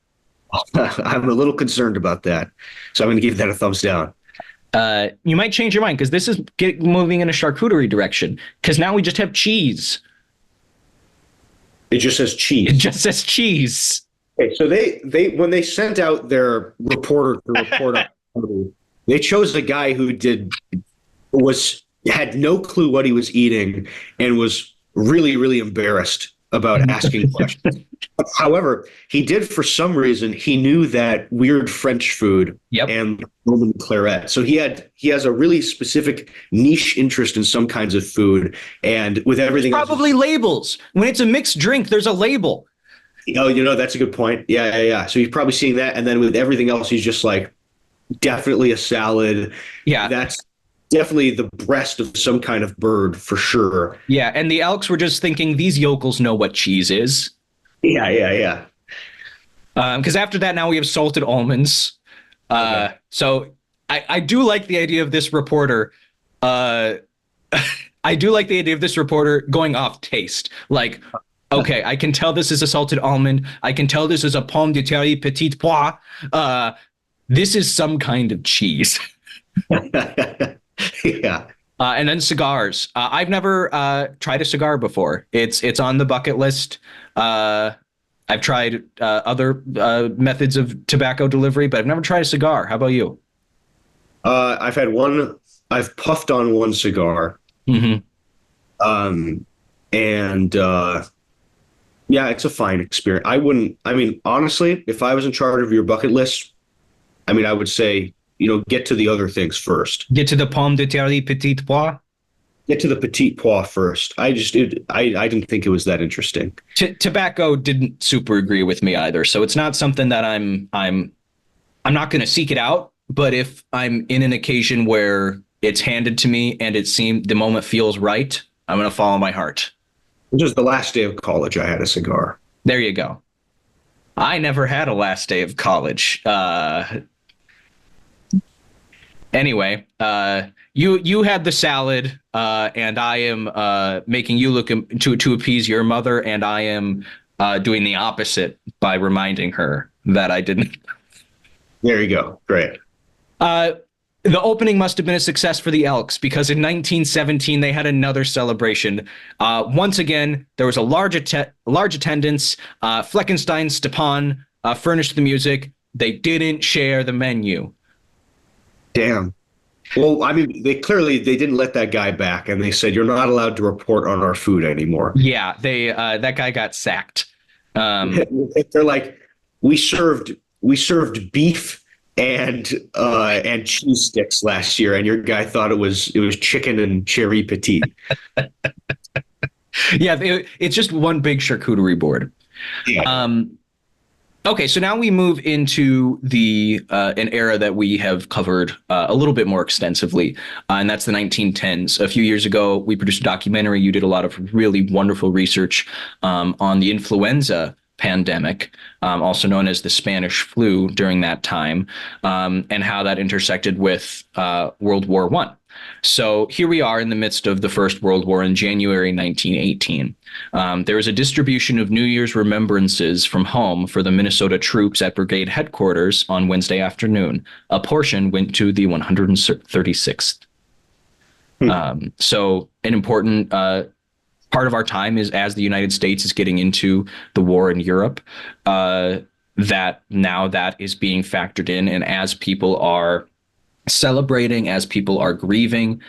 I'm a little concerned about that, so I'm going to give that a thumbs down. You might change your mind because this is moving in a charcuterie direction. Because now we just have cheese. It just says It cheese. just says cheese. Okay, so they when they sent out their reporter to report on, they chose a guy who had no clue what he was eating and was really embarrassed about asking questions. However, he did, for some reason, he knew that weird French food Yep. and Roman claret. So he has a really specific niche interest in some kinds of food, and with everything Probably labels. When it's a mixed drink, there's a label. Oh, that's a good point. Yeah. So he's probably seeing that, and then with everything else, he's just like, definitely a salad. Yeah. That's definitely the breast of some kind of bird for sure. Yeah, and the Elks were just thinking these yokels know what cheese is. Yeah. Because after that, now we have salted almonds. Okay. So I do like the idea of this reporter. I do like the idea of this reporter going off taste. Like, okay, I can tell this is a salted almond. I can tell this is a pomme de terre petite pois. This is some kind of cheese. Yeah. And then cigars. I've never tried a cigar before. It's on the bucket list. I've tried other methods of tobacco delivery, but I've never tried a cigar. How about you? I've puffed on one cigar. Mm-hmm. And yeah, it's a fine experience. I mean, honestly, if I was in charge of your bucket list, I mean, I would say, get to the other things first. Get to the pomme de terre petite pois. Get to the petite pois first. I didn't think it was that interesting. Tobacco didn't super agree with me either, so it's not something that I'm not going to seek it out. But if I'm in an occasion where it's handed to me and the moment feels right, I'm going to follow my heart. Just the last day of college, I had a cigar. There you go. I never had a last day of college. Anyway, you had the salad, and I am making you look to appease your mother, and I am doing the opposite by reminding her that I didn't. There you go. Great. The opening must have been a success for the Elks because in 1917 they had another celebration. Once again, there was a large attendance. Fleckenstein Stepan furnished the music. They didn't share the menu. Damn. Well, I mean, they didn't let that guy back, and they said you're not allowed to report on our food anymore. Yeah, that guy got sacked. They're like, we served beef and cheese sticks last year, and your guy thought it was chicken and cherry petite. Yeah, it's just one big charcuterie board. Yeah. Okay, so now we move into an era that we have covered a little bit more extensively, and that's the 1910s. A few years ago, we produced a documentary. You did a lot of really wonderful research on the influenza pandemic, also known as the Spanish flu during that time, and how that intersected with World War I. So here we are in the midst of the First World War in January 1918. There was a distribution of New Year's remembrances from home for the Minnesota troops at brigade headquarters on Wednesday afternoon. A portion went to the 136th. So an important part of our time is as the United States is getting into the war in Europe, that is being factored in, and as people are celebrating, as people are grieving.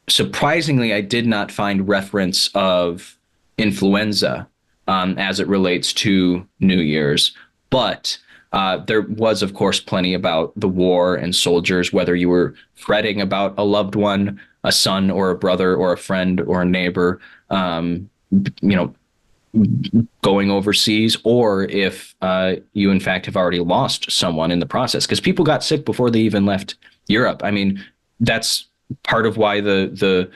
Surprisingly, I did not find reference of influenza as it relates to New Year's, but there was, of course, plenty about the war and soldiers, whether you were fretting about a loved one, a son or a brother or a friend or a neighbor, going overseas, or if you in fact have already lost someone in the process, because people got sick before they even left Europe. I mean, that's part of why the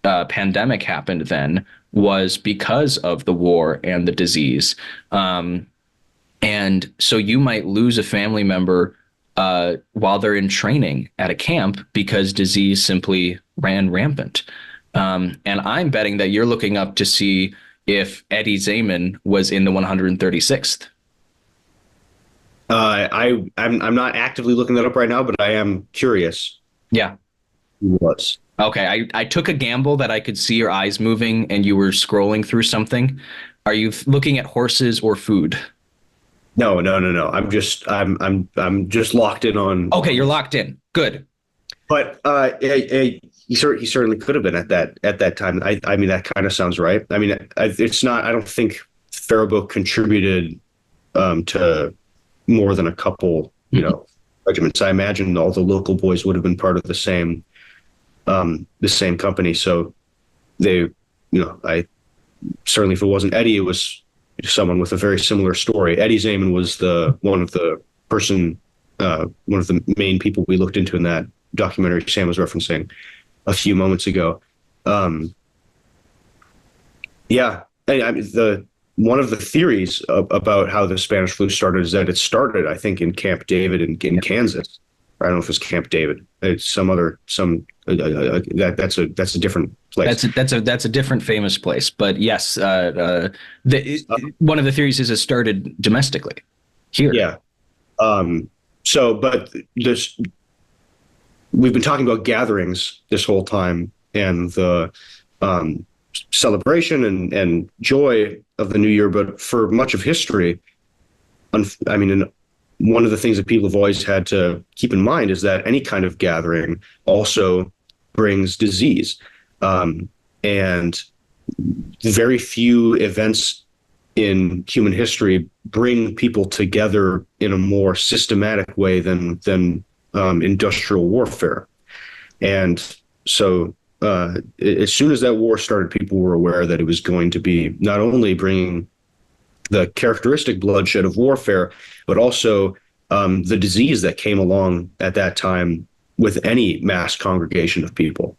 pandemic happened then, was because of the war and the disease. And so you might lose a family member while they're in training at a camp because disease simply ran rampant. And I'm betting that you're looking up to see if Eddie Zaman was in the 136th. I'm not actively looking that up right now, but I am curious Yeah. who was. Okay. I took a gamble that I could see your eyes moving and you were scrolling through something. Are you looking at horses or food? No, no, no, no. I'm just locked in on. Okay, you're locked in. Good. But he certainly could have been at that time. I mean, that kind of sounds right. I mean, it's not. I don't think Faribault contributed to more than a couple, regiments. I imagine all the local boys would have been part of the same company. So they, I certainly, if it wasn't Eddie, it was someone with a very similar story. Eddie Zaman was one of the main people we looked into in that documentary Sam was referencing a few moments ago. Yeah, I mean, one of the theories about how the Spanish flu started is that it started, I think, in Camp David in Kansas. I don't know if it's Camp David. It's that's a different place. That's a different famous place. But yes, one of the theories is it started domestically here. Yeah. But we've been talking about gatherings this whole time, and the celebration and joy of the new year. But for much of history, I mean, one of the things that people have always had to keep in mind is that any kind of gathering also brings disease. And very few events in human history bring people together in a more systematic way than industrial warfare. And so as soon as that war started, people were aware that it was going to be not only bringing the characteristic bloodshed of warfare, but also the disease that came along at that time with any mass congregation of people.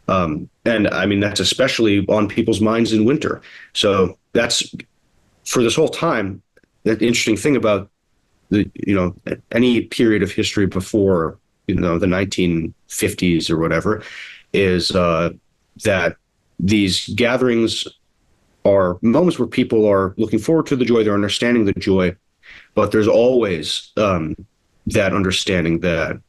And I mean, that's especially on people's minds in winter. So that's, for this whole time, the interesting thing about any period of history before, the 1950s or whatever, is that these gatherings are moments where people are looking forward to the joy, they're understanding the joy, but there's always that understanding that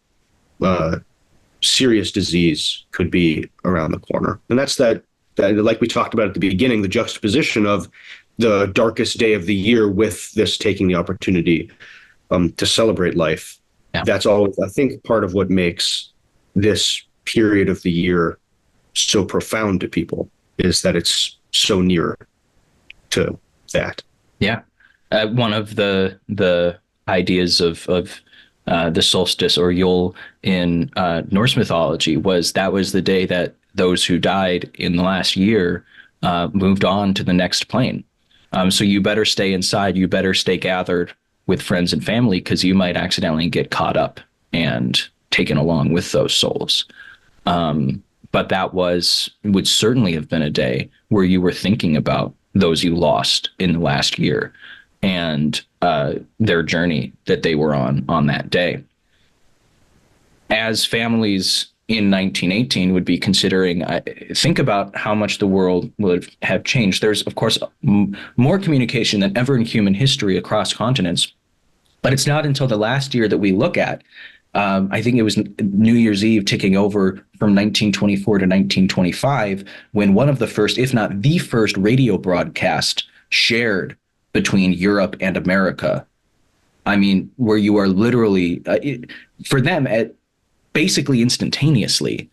serious disease could be around the corner. And that's that, like we talked about at the beginning, the juxtaposition of the darkest day of the year with this taking the opportunity to celebrate life. Yeah. That's always, I think, part of what makes this period of the year so profound to people, is that it's so near to that. Yeah. One of the ideas of the solstice or Yule in Norse mythology was the day that those who died in the last year moved on to the next plane. So you better stay inside. You better stay gathered with friends and family, because you might accidentally get caught up and taken along with those souls. But that would certainly have been a day where you were thinking about those you lost in the last year and their journey that they were on that day. As families in 1918 would be considering, think about how much the world would have changed. There's, of course, more communication than ever in human history across continents, but it's not until the last year that we look at, I think it was New Year's Eve ticking over from 1924 to 1925, when one of the first, if not the first, radio broadcast shared between Europe and America. I mean, where you are literally, for them, basically instantaneously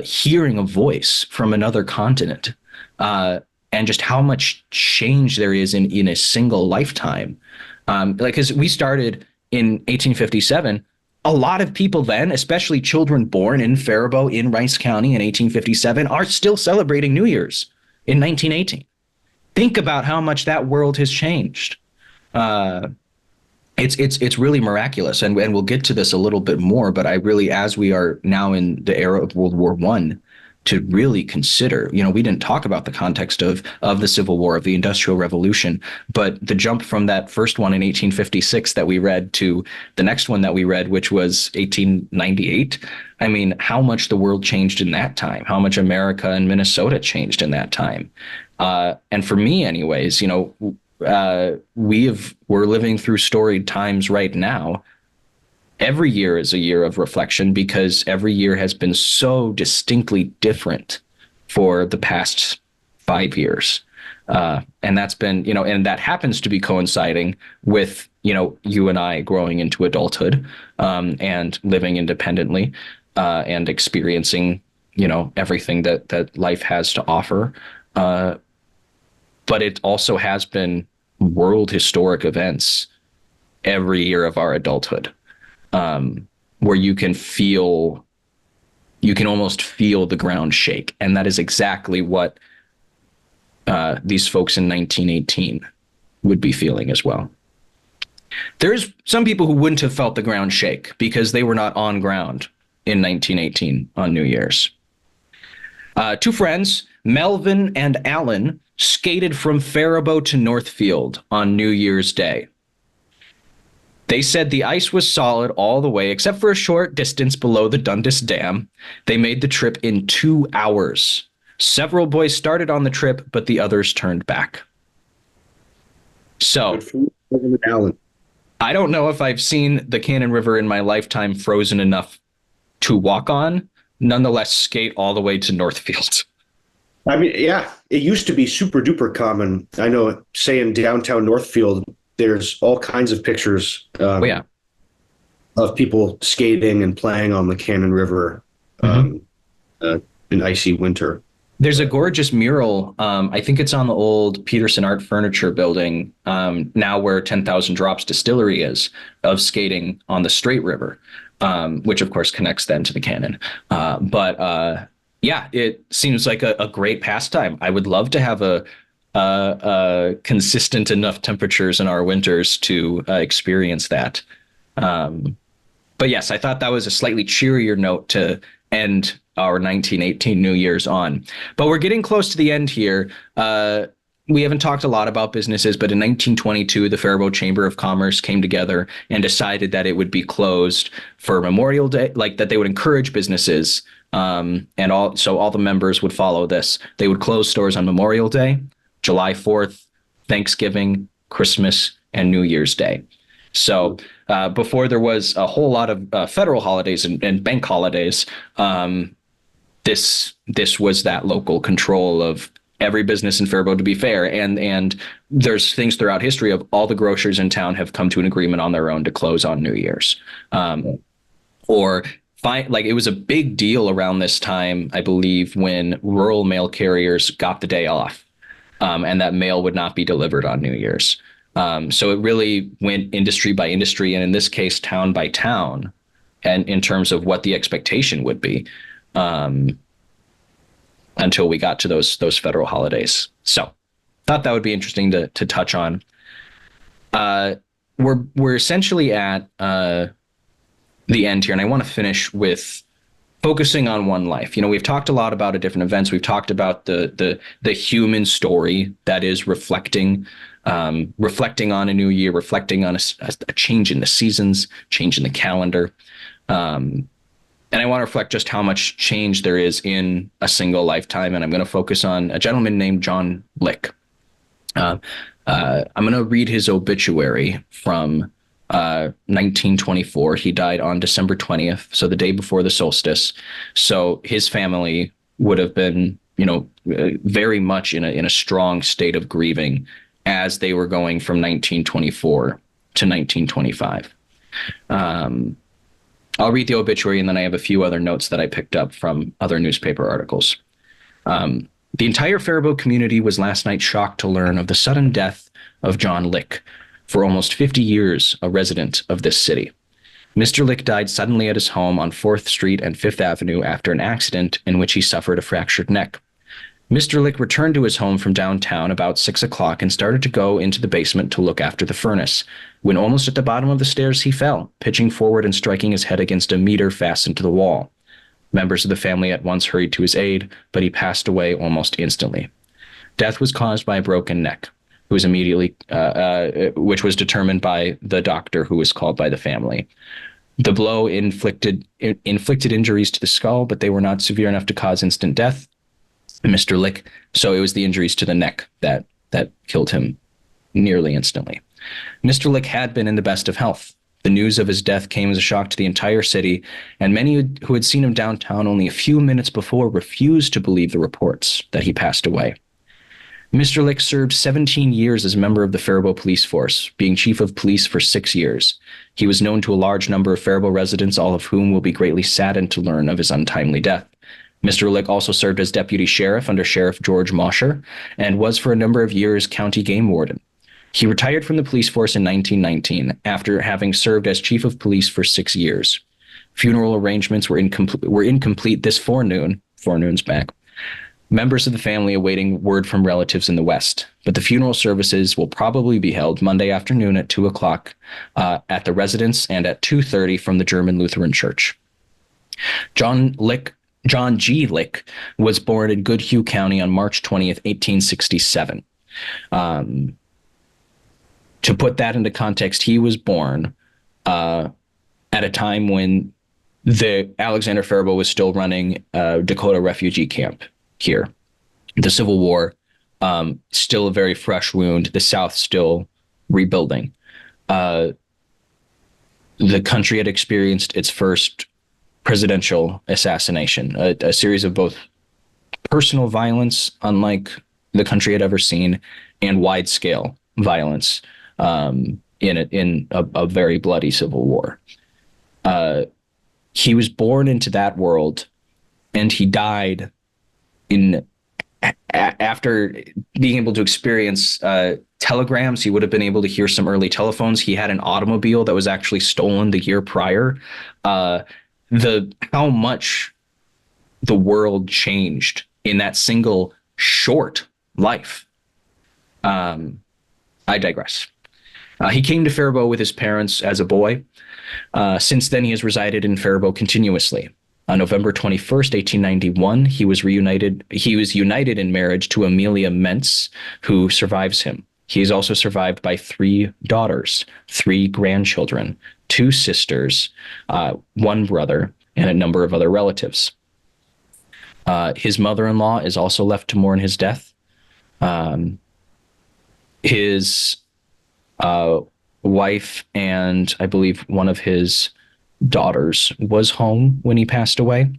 hearing a voice from another continent, and just how much change there is in a single lifetime. Because we started in 1857, a lot of people then, especially children born in Faribault in Rice County in 1857, are still celebrating New Year's in 1918. Think about how much that world has changed. It's really miraculous, and we'll get to this a little bit more. But I really, as we are now in the era of World War One, to really consider, we didn't talk about the context of the Civil War, of the Industrial Revolution, but the jump from that first one in 1856 that we read to the next one that we read, which was 1898. I mean, how much the world changed in that time, how much America and Minnesota changed in that time. And for me, anyways, we're living through storied times right now. Every year is a year of reflection because every year has been so distinctly different for the past 5 years. And that's been, and that happens to be coinciding with, you and I growing into adulthood, and living independently, and experiencing, everything that life has to offer. But it also has been world historic events every year of our adulthood, where you can almost feel the ground shake. And that is exactly what these folks in 1918 would be feeling as well. There's some people who wouldn't have felt the ground shake because they were not on ground in 1918 on New Year's. Two friends, Melvin and Alan, skated from Faribault to Northfield on New Year's Day. They said the ice was solid all the way, except for a short distance below the Dundas Dam. They made the trip in 2 hours. Several boys started on the trip, but the others turned back. So, I don't know if I've seen the Cannon River in my lifetime frozen enough to walk on, nonetheless skate all the way to Northfield. I mean, yeah, it used to be super duper common. I know, say in downtown Northfield, there's all kinds of pictures of people skating and playing on the Cannon River in icy winter. There's a gorgeous mural. I think it's on the old Peterson Art Furniture building, now where 10,000 Drops Distillery is, of skating on the Straight River, which of course connects then to the Cannon. Yeah, it seems like a great pastime. I would love to have a consistent enough temperatures in our winters to experience that. But yes, I thought that was a slightly cheerier note to end our 1918 New Year's on. But we're getting close to the end here. We haven't talked a lot about businesses, but in 1922, the Faribault Chamber of Commerce came together and decided that it would be closed for Memorial Day, like that they would encourage businesses, so all the members would follow this. They would close stores on Memorial Day, July 4th, Thanksgiving, Christmas, and New Year's Day. So before there was a whole lot of federal holidays and bank holidays, this was that local control of every business in Faribault, to be fair. And there's things throughout history of all the grocers in town have come to an agreement on their own to close on New Year's. It was a big deal around this time, I believe, when rural mail carriers got the day off, and that mail would not be delivered on New Year's. So it really went industry by industry, and in this case, town by town, and in terms of what the expectation would be, until we got to those federal holidays. So thought that would be interesting to touch on. We're essentially at the end here, and I want to finish with focusing on one life. We've talked a lot about different events. We've talked about the human story that is reflecting on a new year, reflecting on a change in the seasons, change in the calendar. And I want to reflect just how much change there is in a single lifetime. And I'm going to focus on a gentleman named John Lick. I'm going to read his obituary from 1924. He died on December 20th, so the day before the solstice. So his family would have been, very much in a strong state of grieving as they were going from 1924 to 1925. I'll read the obituary, and then I have a few other notes that I picked up from other newspaper articles. The entire Faribault community was last night shocked to learn of the sudden death of John Lick, for almost 50 years a resident of this city. Mr. Lick died suddenly at his home on 4th Street and 5th Avenue after an accident in which he suffered a fractured neck. Mr. Lick returned to his home from downtown about 6 o'clock and started to go into the basement to look after the furnace. When almost at the bottom of the stairs, he fell, pitching forward and striking his head against a meter fastened to the wall. Members of the family at once hurried to his aid, but he passed away almost instantly. Death was caused by a broken neck, which was determined by the doctor who was called by the family. The blow inflicted injuries to the skull, but they were not severe enough to cause instant death. Mr. Lick, so it was the injuries to the neck that killed him nearly instantly. Mr. Lick had been in the best of health. The news of his death came as a shock to the entire city, and many who had seen him downtown only a few minutes before refused to believe the reports that he passed away. Mr. Lick served 17 years as a member of the Faribault Police Force, being chief of police for 6 years. He was known to a large number of Faribault residents, all of whom will be greatly saddened to learn of his untimely death. Mr. Lick also served as deputy sheriff under Sheriff George Mosher and was for a number of years county game warden. He retired from the police force in 1919 after having served as chief of police for 6 years. Funeral arrangements were incomplete this forenoon's back. Members of the family awaiting word from relatives in the West, but the funeral services will probably be held Monday afternoon at 2 o'clock at the residence and at 2:30 from the German Lutheran Church. John G. Lick was born in Goodhue County on March 20th, 1867. To put that into context, he was born at a time when the Alexander Faribault was still running a Dakota refugee camp here. The Civil War, still a very fresh wound. The South still rebuilding. The country had experienced its first presidential assassination, a series of both personal violence, unlike the country had ever seen, and wide-scale violence in a very bloody civil war. He was born into that world, and he died after being able to experience telegrams. He would have been able to hear some early telephones. He had an automobile that was actually stolen the year prior. How much the world changed in that single short life. I digress. He came to Faribault with his parents as a boy. Since then, he has resided in Faribault continuously. On November 21st, 1891, he was united in marriage to Amelia Mentz, who survives him. He is also survived by 3 daughters, 3 grandchildren, 2 sisters, 1 brother, and a number of other relatives. His mother-in-law is also left to mourn his death. His wife and I believe one of his daughters was home when he passed away.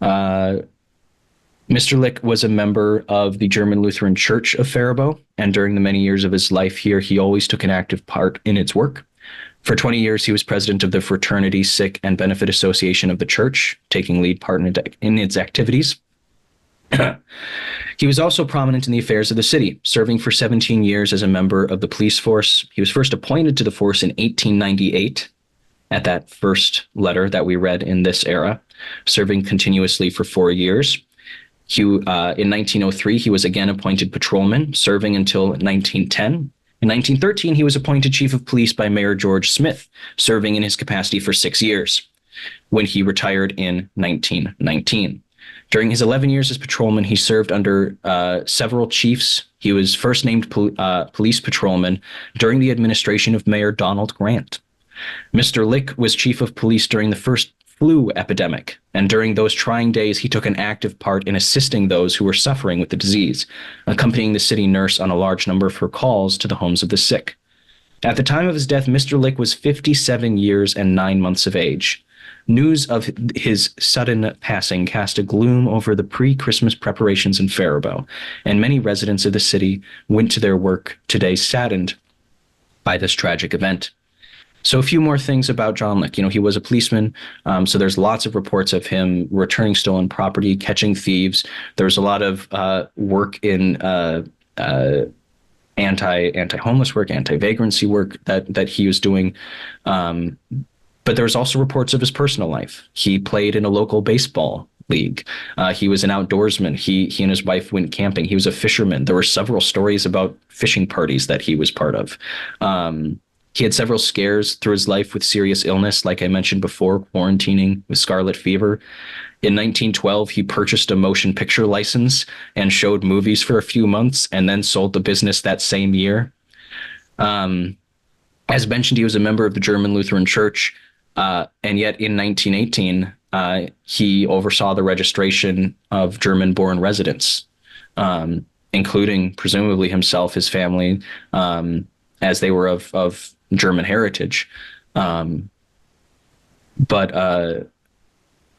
Mr. Lick was a member of the German Lutheran Church of Faribault, and during the many years of his life here, he always took an active part in its work. For 20 years, he was president of the Fraternity, Sick, and Benefit Association of the church, taking lead part in its activities. He was also prominent in the affairs of the city, serving for 17 years as a member of the police force. He was first appointed to the force in 1898, at that first letter that we read in this era, serving continuously for 4 years. In 1903, he was again appointed patrolman, serving until 1910. In 1913, he was appointed chief of police by Mayor George Smith, serving in his capacity for 6 years, when he retired in 1919. During his 11 years as patrolman, he served under several chiefs. He was first named police patrolman during the administration of Mayor Donald Grant. Mr. Lick was chief of police during the first flu epidemic, and during those trying days, he took an active part in assisting those who were suffering with the disease, accompanying the city nurse on a large number of her calls to the homes of the sick. At the time of his death, Mr. Lick was 57 years and 9 months of age. News of his sudden passing cast a gloom over the pre-Christmas preparations in Faribault, and many residents of the city went to their work today saddened by this tragic event. So a few more things about John Lick. He was a policeman, so there's lots of reports of him returning stolen property, catching thieves. There's a lot of work in anti-homeless work, anti-vagrancy work that he was doing. But there's also reports of his personal life. He played in a local baseball league. He was an outdoorsman. He and his wife went camping. He was a fisherman. There were several stories about fishing parties that he was part of. He had several scares through his life with serious illness, like I mentioned before, quarantining with scarlet fever. In 1912, he purchased a motion picture license and showed movies for a few months and then sold the business that same year. As mentioned, he was a member of the German Lutheran Church, and yet in 1918, he oversaw the registration of German-born residents, including presumably himself, his family, as they were of German heritage. But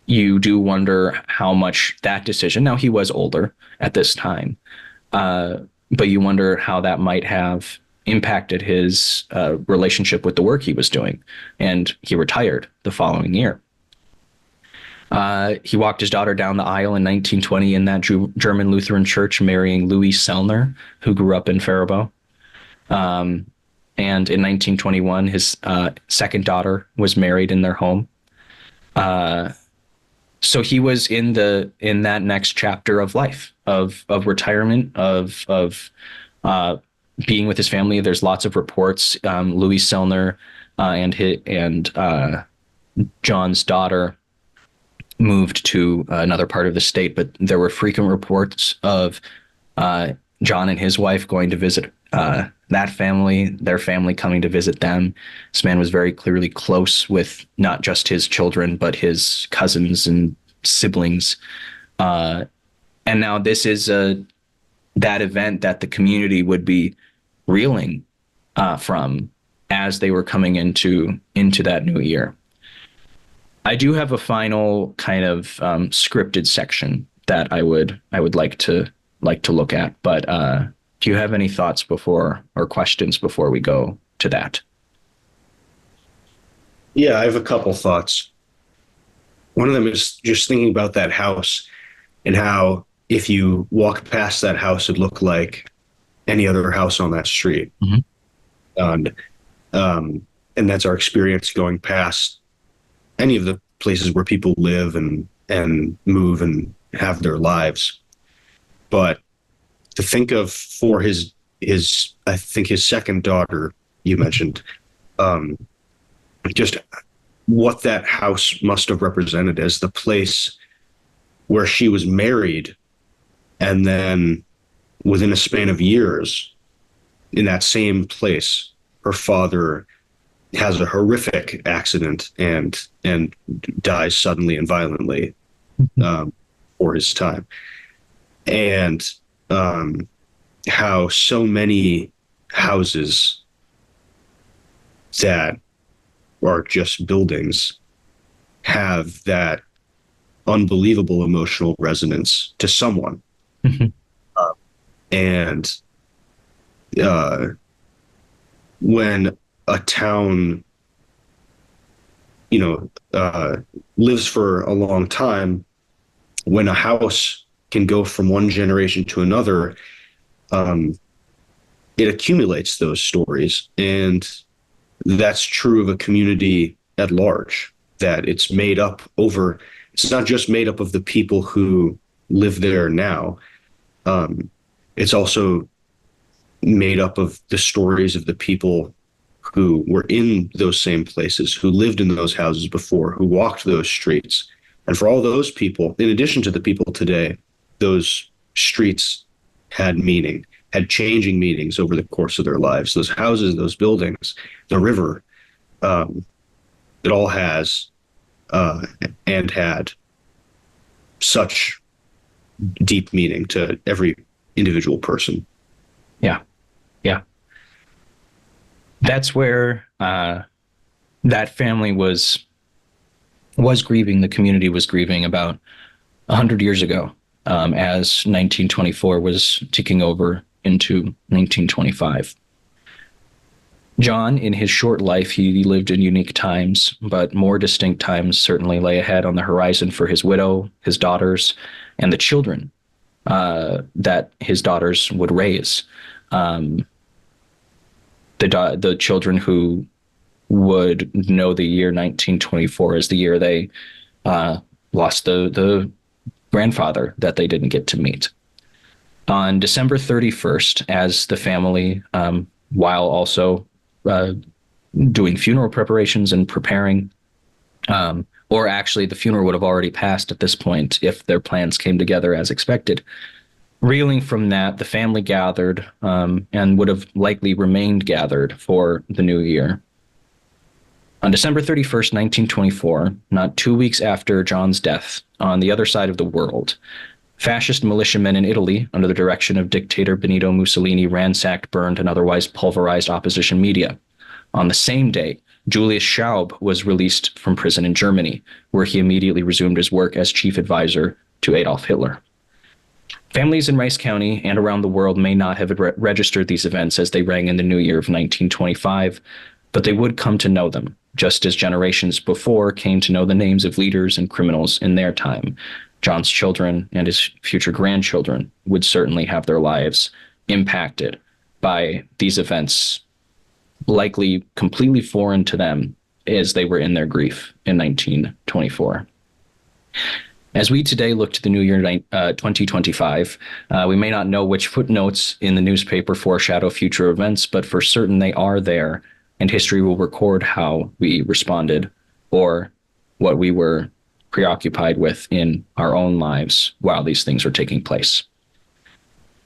you do wonder how much that decision, now he was older at this time, but you wonder how that might have impacted his relationship with the work he was doing. And he retired the following year. He walked his daughter down the aisle in 1920 in that German Lutheran church, marrying Louis Sellner, who grew up in Faribault. And in 1921, his second daughter was married in their home. So he was in that next chapter of life, of retirement, of being with his family. There's lots of reports. Louis Sellner and John's daughter moved to another part of the state, but there were frequent reports of John and his wife going to visit that family, their family coming to visit them. This man was very clearly close with not just his children, but his cousins and siblings. And now this is that event that the community would be reeling from as they were coming into that new year. I do have a final kind of scripted section that I would like to look at, but do you have any thoughts or questions before we go to that? Yeah, I have a couple thoughts. One of them is just thinking about that house and how if you walk past that house, it'd look like any other house on that street. Mm-hmm. And that's our experience going past any of the places where people live and move and have their lives. But to think of for his I think his second daughter, you mentioned, just what that house must have represented as the place where she was married, and then within a span of years, in that same place, her father has a horrific accident and dies suddenly and violently for his time. And how so many houses that are just buildings have that unbelievable emotional resonance to someone. Mm-hmm. And when a town, lives for a long time, when a house can go from one generation to another, it accumulates those stories. And that's true of a community at large, that it's not just made up of the people who live there now. It's also made up of the stories of the people who were in those same places, who lived in those houses before, who walked those streets. And for all those people, in addition to the people today, those streets had meaning, had changing meanings over the course of their lives. Those houses, those buildings, the river, it all has and had such deep meaning to every individual person. Yeah. That's where that family was grieving. The community was grieving about 100 years ago, as 1924 was ticking over into 1925. John, in his short life, he lived in unique times, but more distinct times certainly lay ahead on the horizon for his widow, his daughters, and the children that his daughters would raise. The children who would know the year 1924 as the year they lost the grandfather that they didn't get to meet. On December 31st, as the family, while also doing funeral preparations and preparing, or actually the funeral would have already passed at this point if their plans came together as expected. Reeling from that, the family gathered and would have likely remained gathered for the new year. On December 31st, 1924, not 2 weeks after John's death, on the other side of the world, fascist militiamen in Italy, under the direction of dictator Benito Mussolini, ransacked, burned, and otherwise pulverized opposition media. On the same day, Julius Schaub was released from prison in Germany, where he immediately resumed his work as chief advisor to Adolf Hitler. Families in Rice County and around the world may not have registered these events as they rang in the new year of 1925, but they would come to know them, just as generations before came to know the names of leaders and criminals in their time. John's children and his future grandchildren would certainly have their lives impacted by these events, likely completely foreign to them as they were in their grief in 1924. As we today look to the new year 2025, we may not know which footnotes in the newspaper foreshadow future events, but for certain they are there, and history will record how we responded or what we were preoccupied with in our own lives while these things were taking place.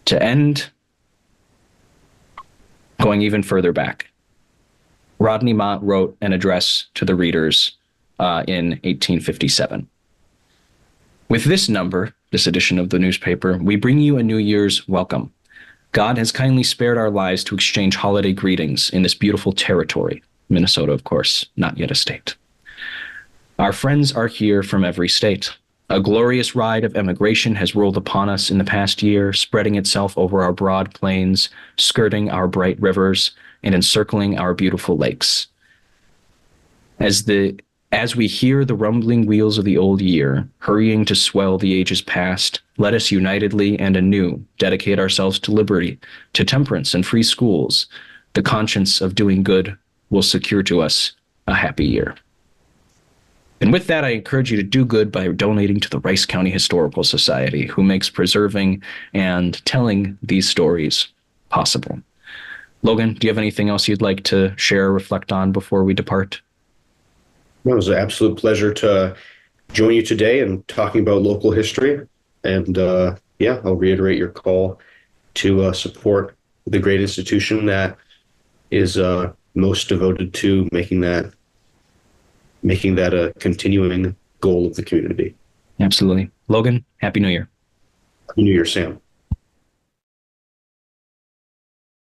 To end, going even further back, Rodney Mott wrote an address to the readers in 1857. With this number, this edition of the newspaper, we bring you a New Year's welcome. God has kindly spared our lives to exchange holiday greetings in this beautiful territory. Minnesota, of course, not yet a state. Our friends are here from every state. A glorious ride of emigration has rolled upon us in the past year, spreading itself over our broad plains, skirting our bright rivers, and encircling our beautiful lakes. As we hear the rumbling wheels of the old year, hurrying to swell the ages past, let us unitedly and anew dedicate ourselves to liberty, to temperance and free schools. The conscience of doing good will secure to us a happy year. And with that, I encourage you to do good by donating to the Rice County Historical Society, who makes preserving and telling these stories possible. Logan, do you have anything else you'd like to share or reflect on before we depart? It was an absolute pleasure to join you today and talking about local history. And I'll reiterate your call to support the great institution that is most devoted to making that a continuing goal of the community. Absolutely. Logan, Happy New Year. Happy New Year, Sam.